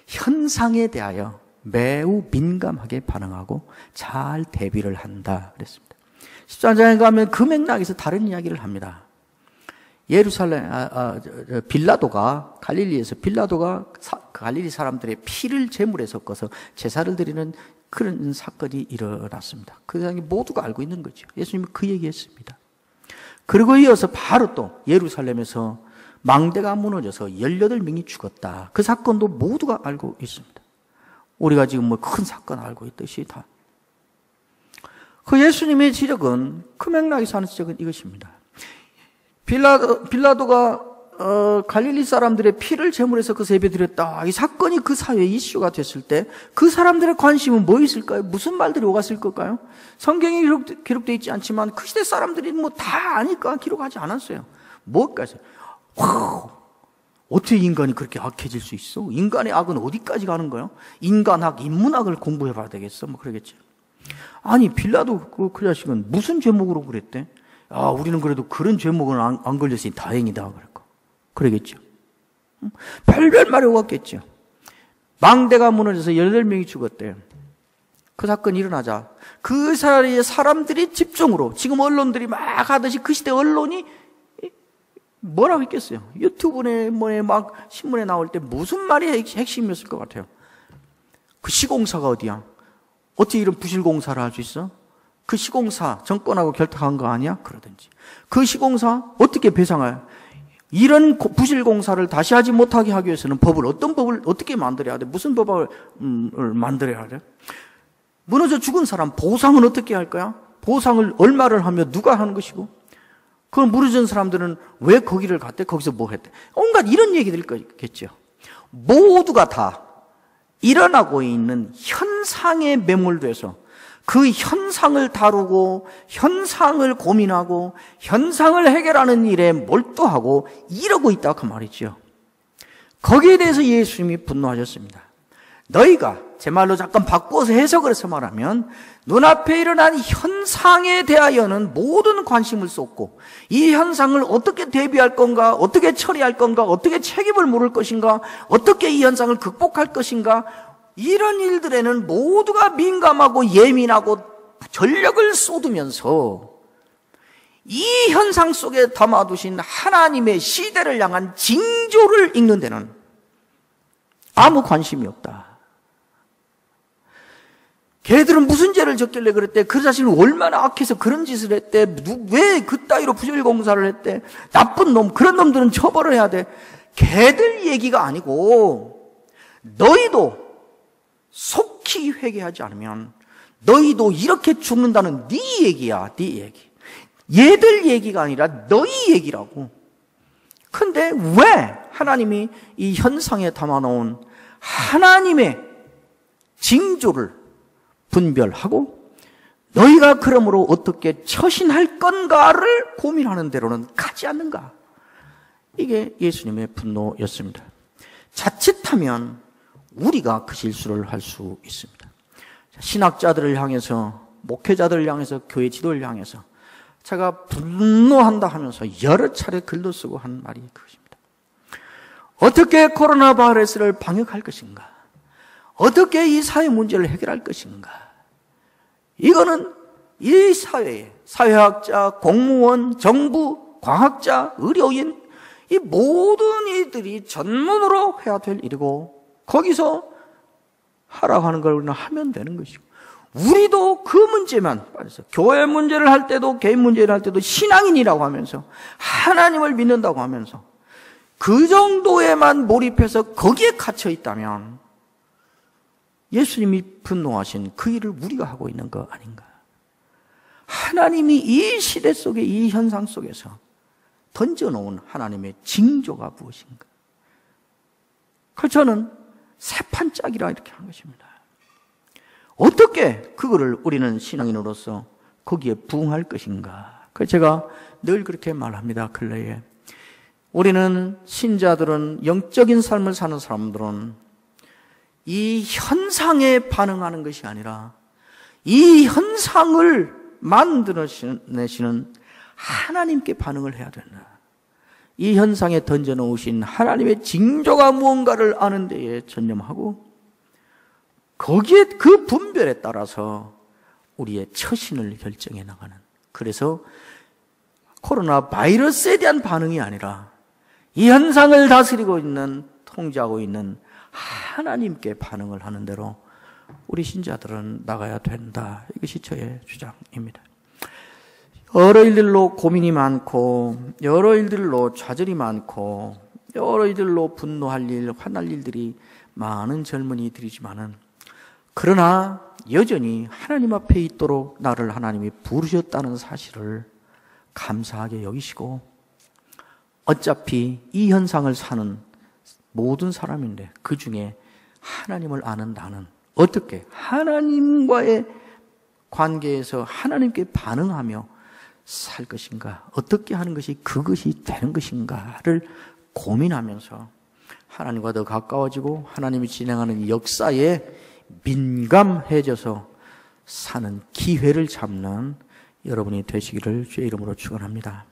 현상에 대하여 매우 민감하게 반응하고 잘 대비를 한다 그랬습니다. 13장에 가면 그 맥락에서 다른 이야기를 합니다. 예루살렘 빌라도가 갈릴리에서 갈릴리 사람들의 피를 제물에 섞어서 제사를 드리는 그런 사건이 일어났습니다. 그 사람이 모두가 알고 있는 거죠. 예수님이 그 얘기했습니다. 그리고 이어서 바로 또 예루살렘에서 망대가 무너져서 18명이 죽었다. 그 사건도 모두가 알고 있습니다. 우리가 지금 뭐 큰 사건 알고 있듯이 다. 그 예수님의 지적은, 그 맥락에서 하는 지적은 이것입니다. 빌라도가 갈릴리 사람들의 피를 제물해서 그 예배 드렸다. 이 사건이 그 사회에 이슈가 됐을 때 그 사람들의 관심은 뭐 있을까요? 무슨 말들이 오갔을 걸까요? 성경에 기록되어 있지 않지만 그 시대 사람들이 뭐 다 아니까 기록하지 않았어요. 뭐까지? 어떻게 인간이 그렇게 악해질 수 있어? 인간의 악은 어디까지 가는 거예요? 인간학, 인문학을 공부해 봐야 되겠어? 뭐 그러겠지. 아니, 빌라도 그 자식은 무슨 죄목으로 그랬대? 우리는 그래도 그런 죄목은 안 걸렸으니 다행이다. 그러겠죠. 별별 말이 오갔겠죠. 망대가 무너져서 18명이 죽었대요. 그 사건이 일어나자 그 사이에 사람들이 집중으로, 지금 언론들이 막 하듯이 그 시대 언론이 뭐라고 했겠어요? 유튜브에 막 신문에 나올 때 무슨 말이 핵심이었을 것 같아요? 그 시공사가 어디야? 어떻게 이런 부실공사를 할 수 있어? 그 시공사 정권하고 결탁한 거 아니야? 그러든지. 그 시공사 어떻게 배상할? 이런 부실공사를 다시 하지 못하게 하기 위해서는 어떤 법을 어떻게 만들어야 돼? 무슨 법을 만들어야 돼? 무너져 죽은 사람 보상은 어떻게 할 거야? 보상을 얼마를 하며 누가 하는 것이고? 그럼 무너진 사람들은 왜 거기를 갔대? 거기서 뭐 했대? 온갖 이런 얘기들이 있겠죠. 모두가 다 일어나고 있는 현상에 매몰돼서 그 현상을 다루고 현상을 고민하고 현상을 해결하는 일에 몰두하고 이러고 있다고 말이죠. 거기에 대해서 예수님이 분노하셨습니다. 너희가, 제 말로 잠깐 바꿔서 해석을 해서 말하면, 눈앞에 일어난 현상에 대하여는 모든 관심을 쏟고 이 현상을 어떻게 대비할 건가, 어떻게 처리할 건가, 어떻게 책임을 물을 것인가, 어떻게 이 현상을 극복할 것인가, 이런 일들에는 모두가 민감하고 예민하고 전력을 쏟으면서 이 현상 속에 담아두신 하나님의 시대를 향한 징조를 읽는 데는 아무 관심이 없다. 걔들은 무슨 죄를 졌길래 그랬대? 그 자식은 얼마나 악해서 그런 짓을 했대? 왜 그따위로 부실공사를 했대? 나쁜 놈, 그런 놈들은 처벌을 해야 돼. 걔들 얘기가 아니고 너희도 속히 회개하지 않으면 너희도 이렇게 죽는다는 네 얘기야, 네 얘기. 얘들 얘기가 아니라 너희 얘기라고. 근데 왜 하나님이 이 현상에 담아놓은 하나님의 징조를 분별하고 너희가 그러므로 어떻게 처신할 건가를 고민하는 대로는 가지 않는가? 이게 예수님의 분노였습니다. 자칫하면 우리가 그 실수를 할 수 있습니다. 신학자들을 향해서, 목회자들을 향해서, 교회 지도를 향해서 제가 분노한다 하면서 여러 차례 글도 쓰고 한 말이 그것입니다. 어떻게 코로나 바이러스를 방역할 것인가? 어떻게 이 사회 문제를 해결할 것인가? 이거는 이 사회에 사회학자, 공무원, 정부, 과학자, 의료인 이 모든 이들이 전문으로 해야 될 일이고 거기서 하라고 하는 걸 우리는 하면 되는 것이고 우리도 그 문제만 빠져서 교회 문제를 할 때도 개인 문제를 할 때도 신앙인이라고 하면서 하나님을 믿는다고 하면서 그 정도에만 몰입해서 거기에 갇혀 있다면 예수님이 분노하신 그 일을 우리가 하고 있는 거 아닌가? 하나님이 이 시대 속에 이 현상 속에서 던져놓은 하나님의 징조가 무엇인가? 그래서 저는 새판짝이라 이렇게 한 것입니다. 어떻게 그거를 우리는 신앙인으로서 거기에 부응할 것인가? 그래서 제가 늘 그렇게 말합니다. 근래에 우리는 신자들은 영적인 삶을 사는 사람들은 이 현상에 반응하는 것이 아니라 이 현상을 만들어내시는 하나님께 반응을 해야 된다. 이 현상에 던져놓으신 하나님의 징조가 무언가를 아는 데에 전념하고 거기에 그 분별에 따라서 우리의 처신을 결정해 나가는, 그래서 코로나 바이러스에 대한 반응이 아니라 이 현상을 다스리고 있는, 통제하고 있는 하나님께 반응을 하는 대로 우리 신자들은 나가야 된다. 이것이 저의 주장입니다. 여러 일들로 고민이 많고 여러 일들로 좌절이 많고 여러 일들로 분노할 일, 화날 일들이 많은 젊은이들이지만은 그러나 여전히 하나님 앞에 있도록 나를 하나님이 부르셨다는 사실을 감사하게 여기시고 어차피 이 현상을 사는 모든 사람인데 그 중에 하나님을 아는 나는 어떻게 하나님과의 관계에서 하나님께 반응하며 살 것인가, 어떻게 하는 것이 그것이 되는 것인가를 고민하면서 하나님과 더 가까워지고 하나님이 진행하는 역사에 민감해져서 사는 기회를 잡는 여러분이 되시기를 주의 이름으로 축원합니다.